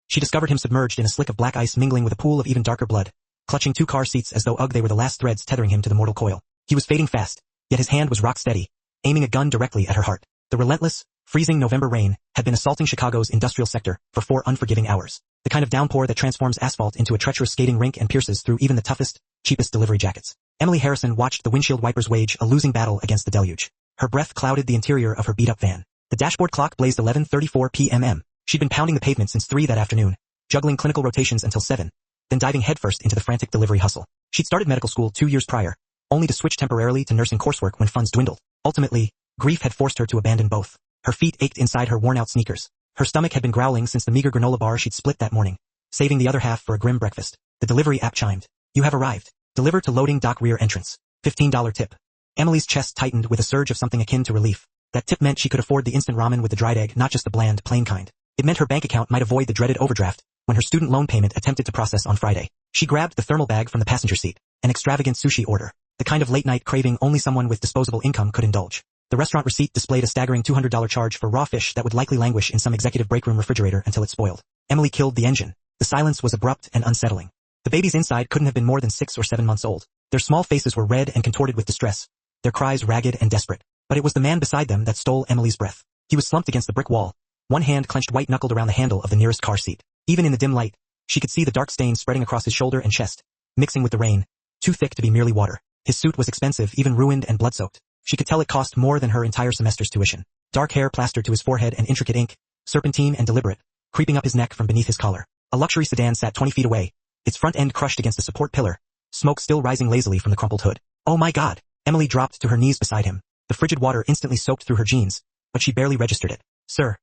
She discovered him submerged in a slick of black ice mingling with a pool of even darker blood, clutching 2 car seats as though they were the last threads tethering him to the mortal coil. He was fading fast, yet his hand was rock steady, aiming a gun directly at her heart. The relentless, freezing November rain had been assaulting Chicago's industrial sector for 4 unforgiving hours. The kind of downpour that transforms asphalt into a treacherous skating rink and pierces through even the toughest, cheapest delivery jackets. Emily Harrison watched the windshield wipers wage a losing battle against the deluge. Her breath clouded the interior of her beat-up van. The dashboard clock blazed 11:34 p.m. She'd been pounding the pavement since 3 that afternoon, juggling clinical rotations until 7, then diving headfirst into the frantic delivery hustle. She'd started medical school 2 years prior, only to switch temporarily to nursing coursework when funds dwindled. Ultimately, grief had forced her to abandon both. Her feet ached inside her worn-out sneakers. Her stomach had been growling since the meager granola bar she'd split that morning, saving the other half for a grim breakfast. The delivery app chimed. "You have arrived. Deliver to loading dock rear entrance. $15 tip." Emily's chest tightened with a surge of something akin to relief. That tip meant she could afford the instant ramen with the dried egg, not just the bland, plain kind. It meant her bank account might avoid the dreaded overdraft when her student loan payment attempted to process on Friday. She grabbed the thermal bag from the passenger seat, an extravagant sushi order, the kind of late-night craving only someone with disposable income could indulge. The restaurant receipt displayed a staggering $200 charge for raw fish that would likely languish in some executive break room refrigerator until it spoiled. Emily killed the engine. The silence was abrupt and unsettling. The babies inside couldn't have been more than 6 or 7 months old. Their small faces were red and contorted with distress, their cries ragged and desperate. But it was the man beside them that stole Emily's breath. He was slumped against the brick wall, one hand clenched white-knuckled around the handle of the nearest car seat. Even in the dim light, she could see the dark stains spreading across his shoulder and chest, mixing with the rain, too thick to be merely water. His suit was expensive, even ruined and blood-soaked. She could tell it cost more than her entire semester's tuition. Dark hair plastered to his forehead and intricate ink, serpentine and deliberate, creeping up his neck from beneath his collar. A luxury sedan sat 20 feet away, its front end crushed against a support pillar, smoke still rising lazily from the crumpled hood. "Oh my God!" Emily dropped to her knees beside him. The frigid water instantly soaked through her jeans, but she barely registered it. Sir,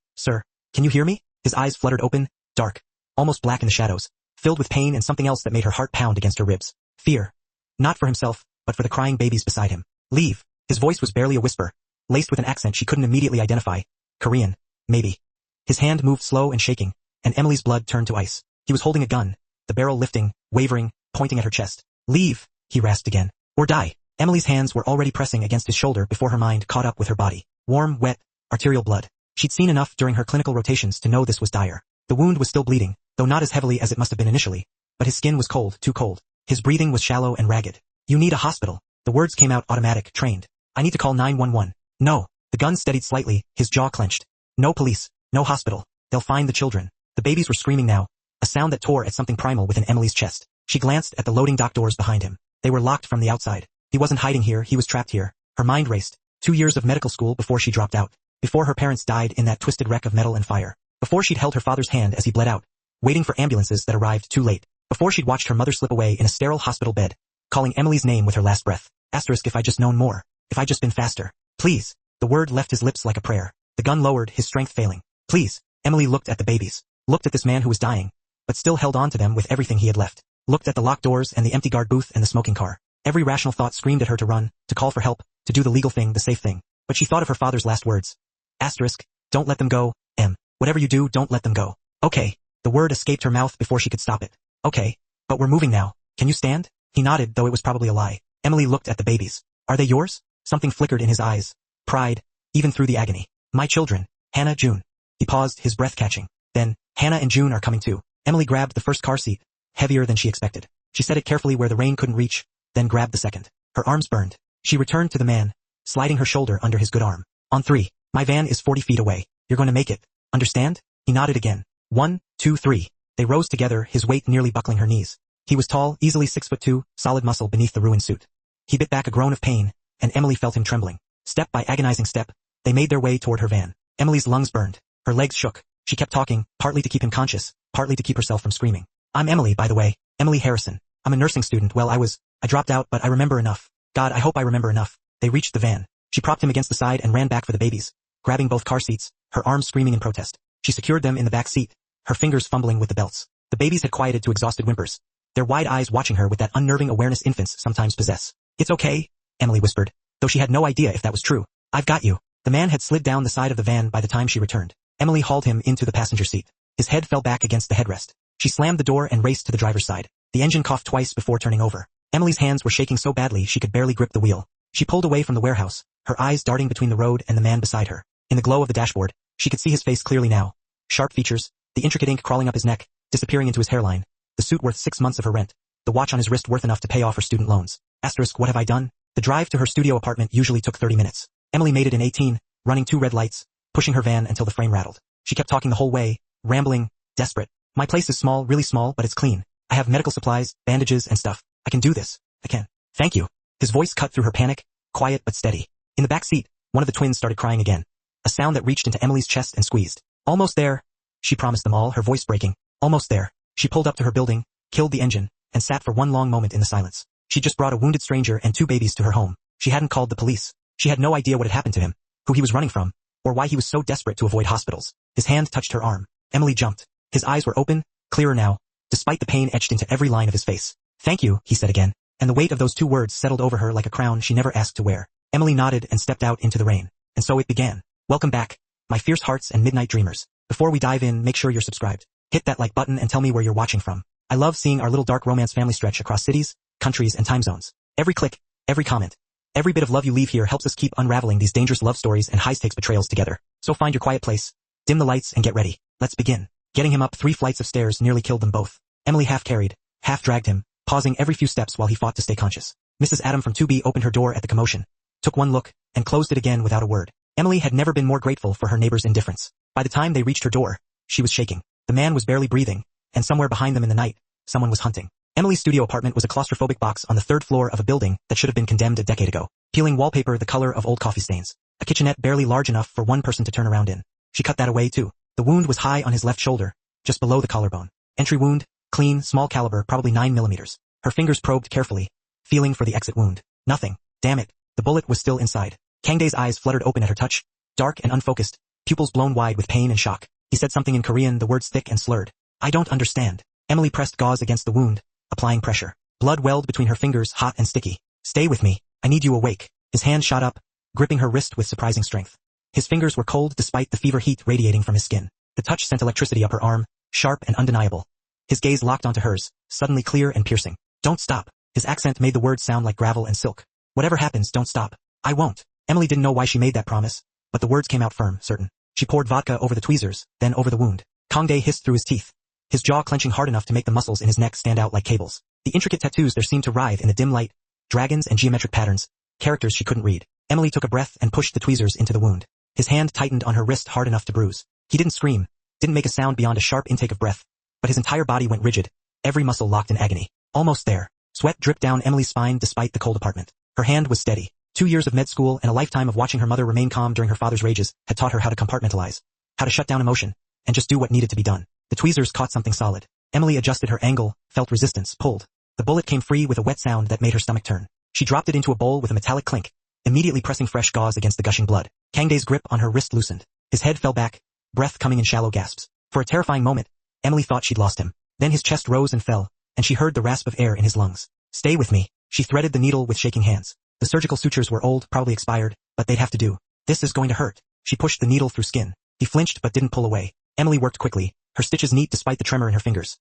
can you hear me?" His eyes fluttered open, dark, almost black in the shadows, filled with pain and something else that made her heart pound against her ribs. Fear. Not for himself, but for the crying babies beside him. "Leave." His voice was barely a whisper, laced with an accent she couldn't immediately identify. Korean, maybe. His hand moved slow and shaking, and Emily's blood turned to ice. He was holding a gun, the barrel lifting, wavering, pointing at her chest. "Leave," he rasped again. "Or die." Emily's hands were already pressing against his shoulder before her mind caught up with her body. Warm, wet, arterial blood. She'd seen enough during her clinical rotations to know this was dire. The wound was still bleeding, though not as heavily as it must have been initially, but his skin was cold, too cold. His breathing was shallow and ragged. "You need a hospital." The words came out automatic, trained. "I need to call 911. "No." The gun steadied slightly, his jaw clenched. "No police, no hospital. They'll find the children." The babies were screaming now, a sound that tore at something primal within Emily's chest. She glanced at the loading dock doors behind him. They were locked from the outside. He wasn't hiding here, he was trapped here. Her mind raced. 2 years of medical school before she dropped out. Before her parents died in that twisted wreck of metal and fire. Before she'd held her father's hand as he bled out, waiting for ambulances that arrived too late. Before she'd watched her mother slip away in a sterile hospital bed, calling Emily's name with her last breath. Asterisk, if I'd just known more. If I'd just been faster. "Please." The word left his lips like a prayer. The gun lowered, his strength failing. "Please." Emily looked at the babies. Looked at this man who was dying, but still held on to them with everything he had left. Looked at the locked doors and the empty guard booth and the smoking car. Every rational thought screamed at her to run, to call for help, to do the legal thing, the safe thing. But she thought of her father's last words. Asterisk, "Don't let them go, Em. Whatever you do, don't let them go." "Okay." The word escaped her mouth before she could stop it. "Okay. But we're moving now. Can you stand?" He nodded, though it was probably a lie. Emily looked at the babies. "Are they yours?" Something flickered in his eyes. Pride, even through the agony. "My children. Hannah, June." He paused, his breath catching. Then, "Hannah and June are coming too." Emily grabbed the first car seat, heavier than she expected. She set it carefully where the rain couldn't reach, then grabbed the second. Her arms burned. She returned to the man, sliding her shoulder under his good arm. "On 3. My van is 40 feet away. You're going to make it. Understand?" He nodded again. 1, 2, 3. They rose together, his weight nearly buckling her knees. He was tall, easily 6'2", solid muscle beneath the ruined suit. He bit back a groan of pain, and Emily felt him trembling. Step by agonizing step, they made their way toward her van. Emily's lungs burned. Her legs shook. She kept talking, partly to keep him conscious, partly to keep herself from screaming. "I'm Emily, by the way. Emily Harrison. I'm a nursing student. Well, I dropped out, but I remember enough. God, I hope I remember enough." They reached the van. She propped him against the side and ran back for the babies, grabbing both car seats, her arms screaming in protest. She secured them in the back seat, her fingers fumbling with the belts. The babies had quieted to exhausted whimpers, their wide eyes watching her with that unnerving awareness infants sometimes possess. "It's okay," Emily whispered, though she had no idea if that was true. "I've got you." The man had slid down the side of the van by the time she returned. Emily hauled him into the passenger seat. His head fell back against the headrest. She slammed the door and raced to the driver's side. The engine coughed twice before turning over. Emily's hands were shaking so badly she could barely grip the wheel. She pulled away from the warehouse, her eyes darting between the road and the man beside her. In the glow of the dashboard, she could see his face clearly now. Sharp features, the intricate ink crawling up his neck, disappearing into his hairline, the suit worth 6 months of her rent, the watch on his wrist worth enough to pay off her student loans. Asterisk, what have I done? The drive to her studio apartment usually took 30 minutes. Emily made it in 18, running 2 red lights, pushing her van until the frame rattled. She kept talking the whole way, rambling, desperate. My place is small, really small, but it's clean. I have medical supplies, bandages, and stuff. I can do this. I can. Thank you. His voice cut through her panic, quiet but steady. In the back seat, one of the twins started crying again. A sound that reached into Emily's chest and squeezed. Almost there, she promised them all, her voice breaking. Almost there. She pulled up to her building, killed the engine, and sat for one long moment in the silence. She just brought a wounded stranger and 2 babies to her home. She hadn't called the police. She had no idea what had happened to him, who he was running from, or why he was so desperate to avoid hospitals. His hand touched her arm. Emily jumped. His eyes were open, clearer now, despite the pain etched into every line of his face. Thank you, he said again, and the weight of those 2 words settled over her like a crown she never asked to wear. Emily nodded and stepped out into the rain. And so it began. Welcome back, my fierce hearts and midnight dreamers. Before we dive in, make sure you're subscribed. Hit that like button and tell me where you're watching from. I love seeing our little dark romance family stretch across cities, countries, and time zones. Every click, every comment, every bit of love you leave here helps us keep unraveling these dangerous love stories and high-stakes betrayals together. So find your quiet place, dim the lights, and get ready. Let's begin. Getting him up 3 flights of stairs nearly killed them both. Emily half carried, half dragged him, pausing every few steps while he fought to stay conscious. Mrs. Adam from 2B opened her door at the commotion, took one look, and closed it again without a word. Emily had never been more grateful for her neighbor's indifference. By the time they reached her door, she was shaking. The man was barely breathing, and somewhere behind them in the night, someone was hunting. Emily's studio apartment was a claustrophobic box on the 3rd floor of a building that should have been condemned a decade ago. Peeling wallpaper the color of old coffee stains. A kitchenette barely large enough for one person to turn around in. She cut that away too. The wound was high on his left shoulder, just below the collarbone. Entry wound, clean, small caliber, probably 9 millimeters. Her fingers probed carefully, feeling for the exit wound. Nothing. Damn it. The bullet was still inside. Kangdae's eyes fluttered open at her touch, dark and unfocused, pupils blown wide with pain and shock. He said something in Korean, the words thick and slurred. I don't understand. Emily pressed gauze against the wound, applying pressure. Blood welled between her fingers, hot and sticky. Stay with me. I need you awake. His hand shot up, gripping her wrist with surprising strength. His fingers were cold despite the fever heat radiating from his skin. The touch sent electricity up her arm, sharp and undeniable. His gaze locked onto hers, suddenly clear and piercing. Don't stop. His accent made the words sound like gravel and silk. Whatever happens, don't stop. I won't. Emily didn't know why she made that promise, but the words came out firm, certain. She poured vodka over the tweezers, then over the wound. Kangdae hissed through his teeth, his jaw clenching hard enough to make the muscles in his neck stand out like cables. The intricate tattoos there seemed to writhe in the dim light, dragons and geometric patterns, characters she couldn't read. Emily took a breath and pushed the tweezers into the wound. His hand tightened on her wrist hard enough to bruise. He didn't scream, didn't make a sound beyond a sharp intake of breath, but his entire body went rigid, every muscle locked in agony. Almost there. Sweat dripped down Emily's spine despite the cold apartment. Her hand was steady. 2 years of med school and a lifetime of watching her mother remain calm during her father's rages had taught her how to compartmentalize, how to shut down emotion, and just do what needed to be done. The tweezers caught something solid. Emily adjusted her angle, felt resistance, pulled. The bullet came free with a wet sound that made her stomach turn. She dropped it into a bowl with a metallic clink, immediately pressing fresh gauze against the gushing blood. Kangdae's grip on her wrist loosened. His head fell back, breath coming in shallow gasps. For a terrifying moment, Emily thought she'd lost him. Then his chest rose and fell, and she heard the rasp of air in his lungs. Stay with me. She threaded the needle with shaking hands. The surgical sutures were old, probably expired, but they'd have to do. This is going to hurt. She pushed the needle through skin. He flinched but didn't pull away. Emily worked quickly, her stitches neat despite the tremor in her fingers.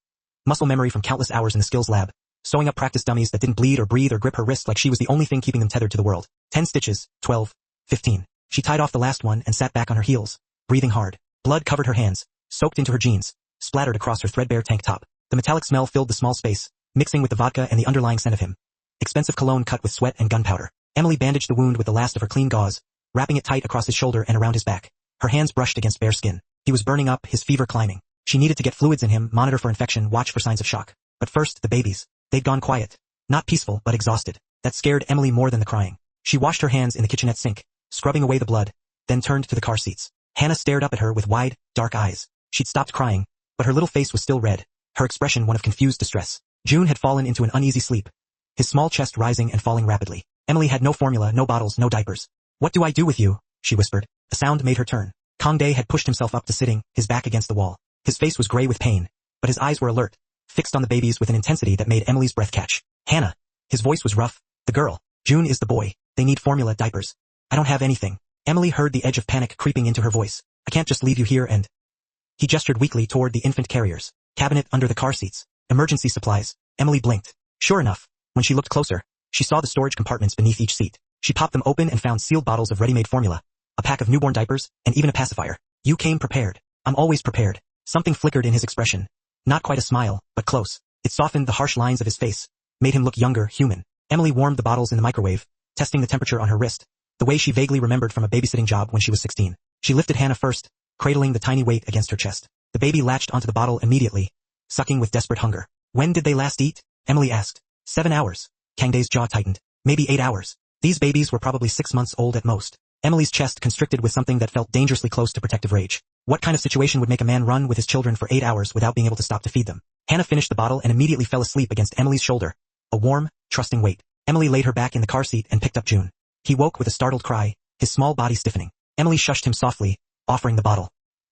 Muscle memory from countless hours in the skills lab, sewing up practice dummies that didn't bleed or breathe or grip her wrist like she was the only thing keeping them tethered to the world. 10 stitches, 12, 15. She tied off the last one and sat back on her heels, breathing hard. Blood covered her hands, soaked into her jeans, splattered across her threadbare tank top. The metallic smell filled the small space, mixing with the vodka and the underlying scent of him. Expensive cologne cut with sweat and gunpowder. Emily bandaged the wound with the last of her clean gauze, wrapping it tight across his shoulder and around his back. Her hands brushed against bare skin. He was burning up, his fever climbing. She needed to get fluids in him, monitor for infection, watch for signs of shock. But first, the babies. They'd gone quiet. Not peaceful, but exhausted. That scared Emily more than the crying. She washed her hands in the kitchenette sink, scrubbing away the blood, then turned to the car seats. Hannah stared up at her with wide, dark eyes. She'd stopped crying, but her little face was still red, her expression one of confused distress. June had fallen into an uneasy sleep, his small chest rising and falling rapidly. Emily had no formula, no bottles, no diapers. What do I do with you? She whispered. A sound made her turn. Kangdae had pushed himself up to sitting, his back against the wall. His face was gray with pain, but his eyes were alert, fixed on the babies with an intensity that made Emily's breath catch. Hannah. His voice was rough. The girl. June is the boy. They need formula, diapers. I don't have anything. Emily heard the edge of panic creeping into her voice. I can't just leave you here and... He gestured weakly toward the infant carriers. Cabinet under the car seats. Emergency supplies. Emily blinked. Sure enough, when she looked closer, she saw the storage compartments beneath each seat. She popped them open and found sealed bottles of ready-made formula, a pack of newborn diapers, and even a pacifier. You came prepared. I'm always prepared. Something flickered in his expression. Not quite a smile, but close. It softened the harsh lines of his face, made him look younger, human. Emily warmed the bottles in the microwave, testing the temperature on her wrist, the way she vaguely remembered from a babysitting job when she was 16. She lifted Hannah first, cradling the tiny weight against her chest. The baby latched onto the bottle immediately, sucking with desperate hunger. When did they last eat? Emily asked. 7 hours. Kangdae's jaw tightened. Maybe 8 hours. These babies were probably 6 months old at most. Emily's chest constricted with something that felt dangerously close to protective rage. What kind of situation would make a man run with his children for 8 hours without being able to stop to feed them? Hannah finished the bottle and immediately fell asleep against Emily's shoulder. A warm, trusting weight. Emily laid her back in the car seat and picked up June. He woke with a startled cry, his small body stiffening. Emily shushed him softly, offering the bottle.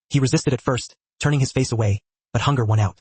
He resisted at first, turning his face away, but hunger won out.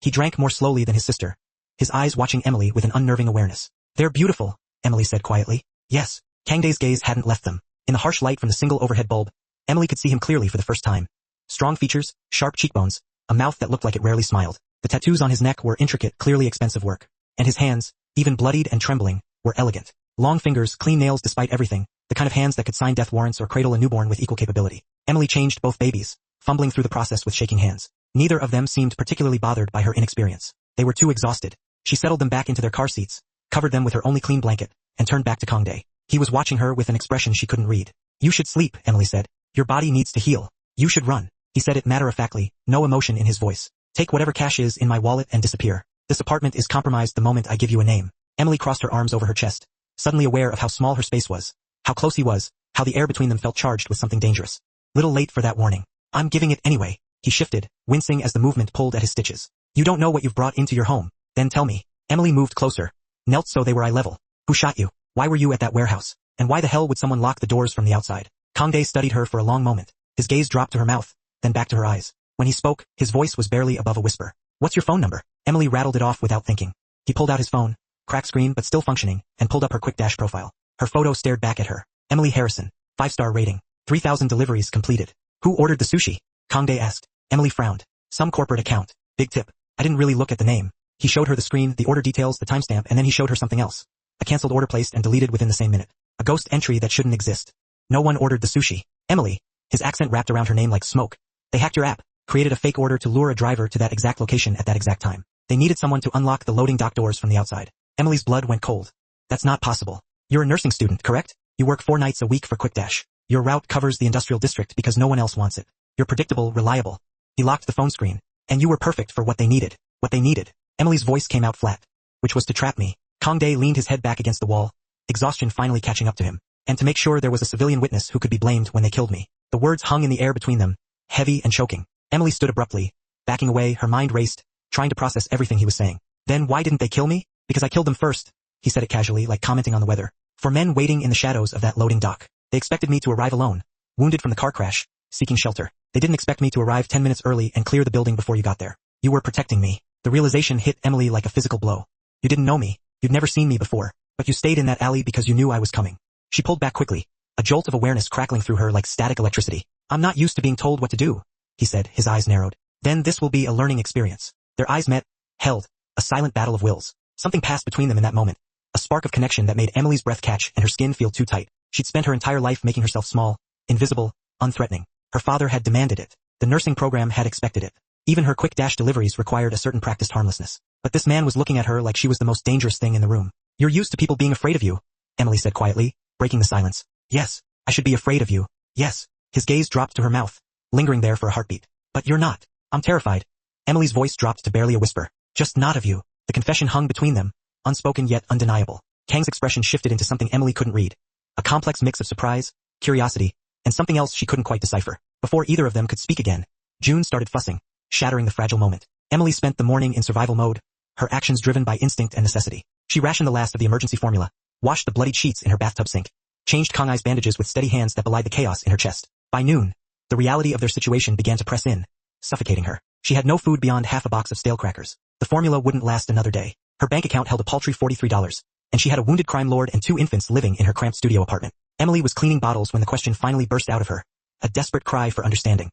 He drank more slowly than his sister, his eyes watching Emily with an unnerving awareness. They're beautiful, Emily said quietly. Yes. Kangdae's gaze hadn't left them. In the harsh light from the single overhead bulb, Emily could see him clearly for the first time. Strong features, sharp cheekbones, a mouth that looked like it rarely smiled. The tattoos on his neck were intricate, clearly expensive work. And his hands, even bloodied and trembling, were elegant. Long fingers, clean nails despite everything, the kind of hands that could sign death warrants or cradle a newborn with equal capability. Emily changed both babies, fumbling through the process with shaking hands. Neither of them seemed particularly bothered by her inexperience. They were too exhausted. She settled them back into their car seats, covered them with her only clean blanket, and turned back to Kangdae. He was watching her with an expression she couldn't read. You should sleep, Emily said. Your body needs to heal. You should run. He said it matter-of-factly, no emotion in his voice. Take whatever cash is in my wallet and disappear. This apartment is compromised the moment I give you a name. Emily crossed her arms over her chest, suddenly aware of how small her space was, how close he was, how the air between them felt charged with something dangerous. Little late for that warning. I'm giving it anyway. He shifted, wincing as the movement pulled at his stitches. You don't know what you've brought into your home. Then tell me. Emily moved closer, knelt so they were eye level. Who shot you? Why were you at that warehouse? And why the hell would someone lock the doors from the outside? Kangdae studied her for a long moment. His gaze dropped to her mouth, then back to her eyes. When he spoke, his voice was barely above a whisper. What's your phone number? Emily rattled it off without thinking. He pulled out his phone, cracked screen but still functioning, and pulled up her quick dash profile. Her photo stared back at her. Emily Harrison, 5-star rating, 3,000 deliveries completed. Who ordered the sushi? Kangdae asked. Emily frowned. Some corporate account. Big tip. I didn't really look at the name. He showed her the screen, the order details, the timestamp, and then he showed her something else. A canceled order placed and deleted within the same minute. A ghost entry that shouldn't exist. No one ordered the sushi. Emily. His accent wrapped around her name like smoke. They hacked your app, created a fake order to lure a driver to that exact location at that exact time. They needed someone to unlock the loading dock doors from the outside. Emily's blood went cold. That's not possible. You're a nursing student, correct? You work 4 nights a week for QuickDash. Your route covers the industrial district because no one else wants it. You're predictable, reliable. He locked the phone screen. And you were perfect for what they needed. What they needed. Emily's voice came out flat. Which was to trap me. Kangdae leaned his head back against the wall, exhaustion finally catching up to him. And to make sure there was a civilian witness who could be blamed when they killed me. The words hung in the air between them, heavy and choking. Emily stood abruptly, backing away, her mind raced, trying to process everything he was saying. Then why didn't they kill me? Because I killed them first. He said it casually, like commenting on the weather. For men waiting in the shadows of that loading dock. They expected me to arrive alone, wounded from the car crash, seeking shelter. They didn't expect me to arrive 10 minutes early and clear the building before you got there. You were protecting me. The realization hit Emily like a physical blow. You didn't know me. You'd never seen me before. But you stayed in that alley because you knew I was coming. She pulled back quickly, a jolt of awareness crackling through her like static electricity. I'm not used to being told what to do, he said, his eyes narrowed. Then this will be a learning experience. Their eyes met, held, a silent battle of wills. Something passed between them in that moment. A spark of connection that made Emily's breath catch and her skin feel too tight. She'd spent her entire life making herself small, invisible, unthreatening. Her father had demanded it. The nursing program had expected it. Even her quick dash deliveries required a certain practiced harmlessness. But this man was looking at her like she was the most dangerous thing in the room. You're used to people being afraid of you, Emily said quietly, breaking the silence. Yes, I should be afraid of you. Yes. His gaze dropped to her mouth, lingering there for a heartbeat. But you're not. I'm terrified. Emily's voice dropped to barely a whisper. Just not of you. The confession hung between them, unspoken yet undeniable. Kang's expression shifted into something Emily couldn't read. A complex mix of surprise, curiosity, and something else she couldn't quite decipher. Before either of them could speak again, June started fussing, shattering the fragile moment. Emily spent the morning in survival mode, her actions driven by instinct and necessity. She rationed the last of the emergency formula, washed the bloodied sheets in her bathtub sink, changed Kangai's bandages with steady hands that belied the chaos in her chest. By noon, the reality of their situation began to press in, suffocating her. She had no food beyond half a box of stale crackers. The formula wouldn't last another day. Her bank account held a paltry $43, and she had a wounded crime lord and 2 infants living in her cramped studio apartment. Emily was cleaning bottles when the question finally burst out of her, a desperate cry for understanding.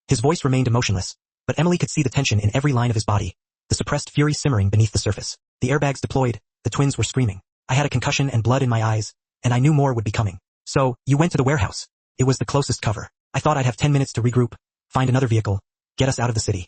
His voice remained emotionless, but Emily could see the tension in every line of his body, the suppressed fury simmering beneath the surface. The airbags deployed, the twins were screaming. I had a concussion and blood in my eyes, and I knew more would be coming. So, you went to the warehouse. It was the closest cover. I thought I'd have 10 minutes to regroup, find another vehicle, get us out of the city.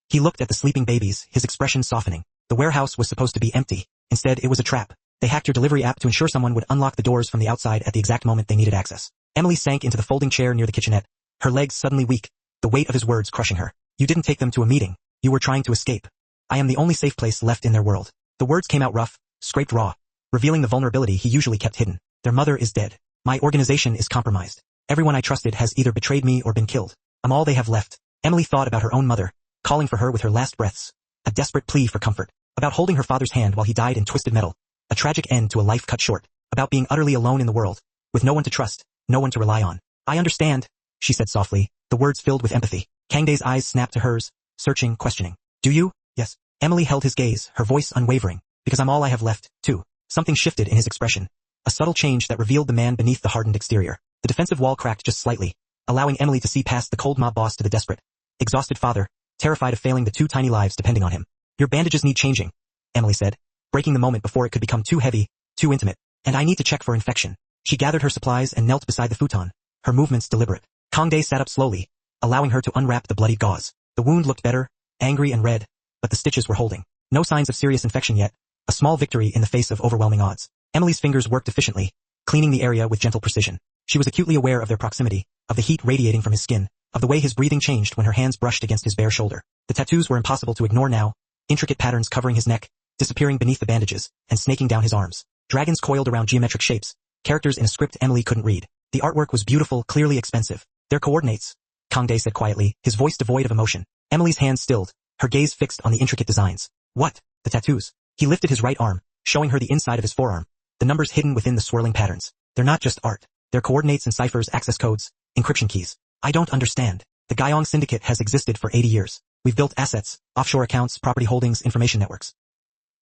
He looked at the sleeping babies, his expression softening. The warehouse was supposed to be empty. Instead, it was a trap. They hacked your delivery app to ensure someone would unlock the doors from the outside at the exact moment they needed access. Emily sank into the folding chair near the kitchenette, her legs suddenly weak, the weight of his words crushing her. You didn't take them to a meeting. You were trying to escape. I am the only safe place left in their world. The words came out rough, scraped raw, revealing the vulnerability he usually kept hidden. Their mother is dead. My organization is compromised. Everyone I trusted has either betrayed me or been killed. I'm all they have left. Emily thought about her own mother, calling for her with her last breaths. A desperate plea for comfort. About holding her father's hand while he died in twisted metal. A tragic end to a life cut short. About being utterly alone in the world, with no one to trust, no one to rely on. I understand, she said softly, the words filled with empathy. Kangdae's eyes snapped to hers, searching, questioning. Do you? Yes. Emily held his gaze, her voice unwavering. Because I'm all I have left, too. Something shifted in his expression. A subtle change that revealed the man beneath the hardened exterior. The defensive wall cracked just slightly, allowing Emily to see past the cold mob boss to the desperate, exhausted father, terrified of failing the two tiny lives depending on him. Your bandages need changing, Emily said, breaking the moment before it could become too heavy, too intimate. And I need to check for infection. She gathered her supplies and knelt beside the futon, her movements deliberate. Kangdae sat up slowly, allowing her to unwrap the bloody gauze. The wound looked better, angry and red, but the stitches were holding. No signs of serious infection yet, a small victory in the face of overwhelming odds. Emily's fingers worked efficiently, cleaning the area with gentle precision. She was acutely aware of their proximity, of the heat radiating from his skin, of the way his breathing changed when her hands brushed against his bare shoulder. The tattoos were impossible to ignore now, intricate patterns covering his neck, disappearing beneath the bandages, and snaking down his arms. Dragons coiled around geometric shapes, characters in a script Emily couldn't read. The artwork was beautiful, clearly expensive. Their coordinates, Kangdae said quietly, his voice devoid of emotion. Emily's hands stilled, her gaze fixed on the intricate designs. What? The tattoos. He lifted his right arm, showing her the inside of his forearm, the numbers hidden within the swirling patterns. They're not just art. They're coordinates and ciphers, access codes, encryption keys. I don't understand. The Guyong Syndicate has existed for 80 years. We've built assets, offshore accounts, property holdings, information networks.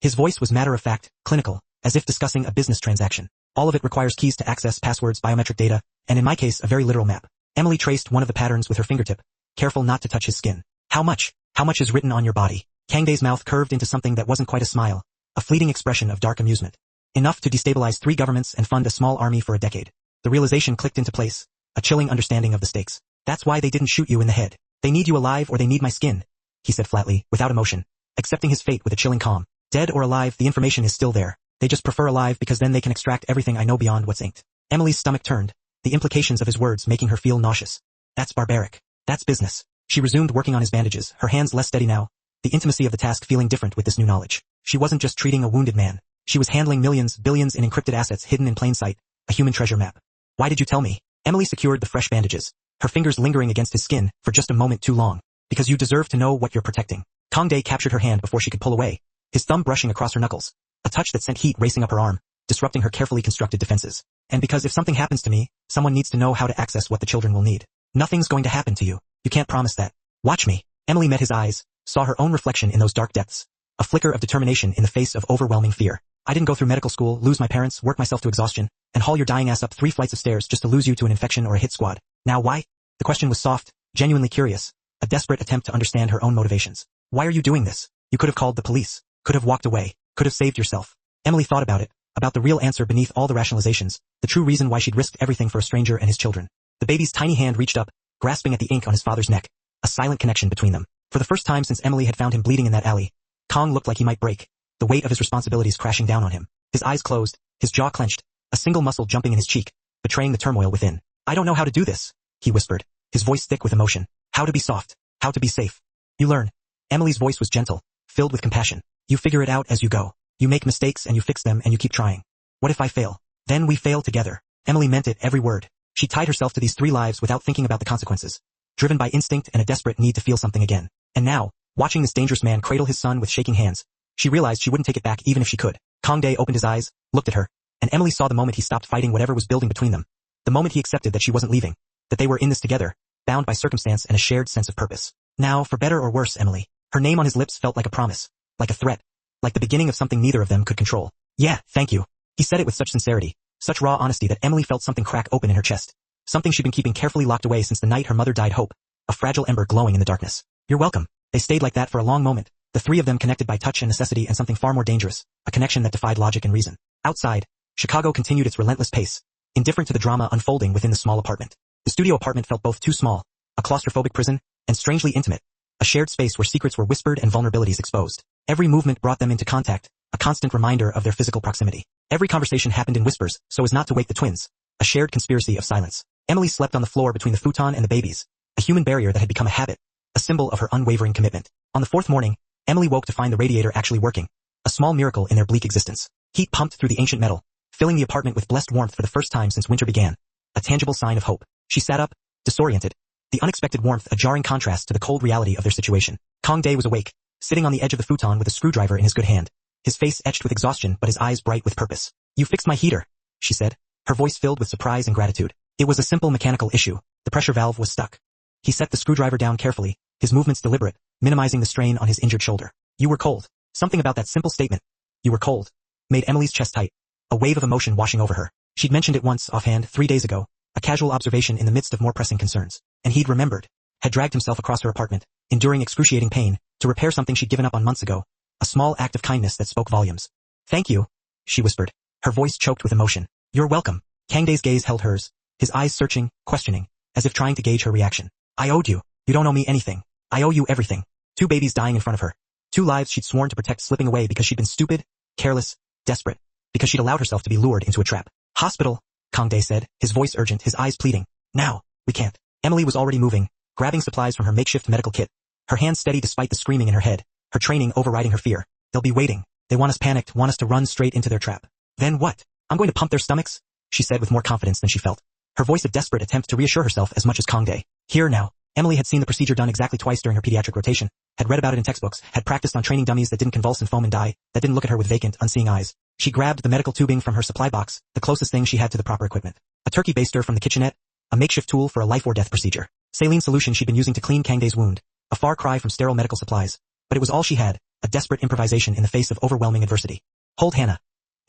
His voice was matter-of-fact, clinical, as if discussing a business transaction. All of it requires keys to access, passwords, biometric data, and in my case, a very literal map. Emily traced one of the patterns with her fingertip, careful not to touch his skin. How much? How much is written on your body? Kangdae's mouth curved into something that wasn't quite a smile, a fleeting expression of dark amusement. Enough to destabilize 3 governments and fund a small army for a decade. The realization clicked into place, a chilling understanding of the stakes. That's why they didn't shoot you in the head. They need you alive or they need my skin, he said flatly, without emotion, accepting his fate with a chilling calm. Dead or alive, the information is still there. They just prefer alive because then they can extract everything I know beyond what's inked. Emily's stomach turned, the implications of his words making her feel nauseous. That's barbaric. That's business. She resumed working on his bandages, her hands less steady now, the intimacy of the task feeling different with this new knowledge. She wasn't just treating a wounded man. She was handling millions, billions in encrypted assets hidden in plain sight, a human treasure map. Why did you tell me? Emily secured the fresh bandages, her fingers lingering against his skin for just a moment too long. Because you deserve to know what you're protecting. Kangdae captured her hand before she could pull away, his thumb brushing across her knuckles, a touch that sent heat racing up her arm, disrupting her carefully constructed defenses. And because if something happens to me, someone needs to know how to access what the children will need. Nothing's going to happen to you. You can't promise that. Watch me. Emily met his eyes, saw her own reflection in those dark depths, a flicker of determination in the face of overwhelming fear. I didn't go through medical school, lose my parents, work myself to exhaustion, and haul your dying ass up 3 flights of stairs just to lose you to an infection or a hit squad. Now why? The question was soft, genuinely curious, a desperate attempt to understand her own motivations. Why are you doing this? You could have called the police, could have walked away, could have saved yourself. Emily thought about it, about the real answer beneath all the rationalizations, the true reason why she'd risked everything for a stranger and his children. The baby's tiny hand reached up, grasping at the ink on his father's neck, a silent connection between them. For the first time since Emily had found him bleeding in that alley, Kong looked like he might break, the weight of his responsibilities crashing down on him. His eyes closed, his jaw clenched, a single muscle jumping in his cheek, betraying the turmoil within. I don't know how to do this, he whispered, his voice thick with emotion. How to be soft, how to be safe. You learn. Emily's voice was gentle, filled with compassion. You figure it out as you go. You make mistakes and you fix them and you keep trying. What if I fail? Then we fail together. Emily meant it, every word. She tied herself to these 3 lives without thinking about the consequences, driven by instinct and a desperate need to feel something again. And now, watching this dangerous man cradle his son with shaking hands, she realized she wouldn't take it back even if she could. Kangdae opened his eyes, looked at her, and Emily saw the moment he stopped fighting whatever was building between them. The moment he accepted that she wasn't leaving, that they were in this together, bound by circumstance and a shared sense of purpose. Now, for better or worse, Emily. Her name on his lips felt like a promise, like a threat, like the beginning of something neither of them could control. Yeah, thank you. He said it with such sincerity, such raw honesty that Emily felt something crack open in her chest. Something she'd been keeping carefully locked away since the night her mother died, hope, a fragile ember glowing in the darkness. You're welcome. They stayed like that for a long moment, the 3 of them connected by touch and necessity and something far more dangerous, a connection that defied logic and reason. Outside, Chicago continued its relentless pace, indifferent to the drama unfolding within the small apartment. The studio apartment felt both too small, a claustrophobic prison, and strangely intimate, A shared space where secrets were whispered and vulnerabilities exposed. Every movement brought them into contact, a constant reminder of their physical proximity. Every conversation happened in whispers, so as not to wake the twins. A shared conspiracy of silence. Emily slept on the floor between the futon and the babies, a human barrier that had become a habit, a symbol of her unwavering commitment. On the fourth morning, Emily woke to find the radiator actually working, a small miracle in their bleak existence. Heat pumped through the ancient metal, filling the apartment with blessed warmth for the first time since winter began, a tangible sign of hope. She sat up, disoriented, the unexpected warmth a jarring contrast to the cold reality of their situation. Kang Dae was awake, sitting on the edge of the futon with a screwdriver in his good hand, his face etched with exhaustion but his eyes bright with purpose. "You fixed my heater," she said, her voice filled with surprise and gratitude. It was a simple mechanical issue. The pressure valve was stuck. He set the screwdriver down carefully, his movements deliberate, minimizing the strain on his injured shoulder. "You were cold." Something about that simple statement, "You were cold," made Emily's chest tight, a wave of emotion washing over her. She'd mentioned it once offhand 3 days ago, a casual observation in the midst of more pressing concerns. And he'd remembered, had dragged himself across her apartment, enduring excruciating pain, to repair something she'd given up on months ago, a small act of kindness that spoke volumes. "Thank you," she whispered, her voice choked with emotion. "You're welcome." Kang Dae's gaze held hers, his eyes searching, questioning, as if trying to gauge her reaction. "I owed you. You don't owe me anything. I owe you everything." 2 babies dying in front of her. 2 lives she'd sworn to protect slipping away because she'd been stupid, careless, desperate, because she'd allowed herself to be lured into a trap. "Hospital," Kang Dae said, his voice urgent, his eyes pleading. "Now, we can't." Emily was already moving, grabbing supplies from her makeshift medical kit, her hands steady despite the screaming in her head, her training overriding her fear. "They'll be waiting. They want us panicked, want us to run straight into their trap." "Then what? I'm going to pump their stomachs," she said with more confidence than she felt, her voice a desperate attempt to reassure herself as much as Kang Dae. Here now. Emily had seen the procedure done exactly twice during her pediatric rotation, had read about it in textbooks, had practiced on training dummies that didn't convulse and foam and die, that didn't look at her with vacant, unseeing eyes. She grabbed the medical tubing from her supply box, the closest thing she had to the proper equipment. A turkey baster from the kitchenette, a makeshift tool for a life or death procedure. Saline solution she'd been using to clean Kang Dae's wound, a far cry from sterile medical supplies. But it was all she had, a desperate improvisation in the face of overwhelming adversity. "Hold Hannah."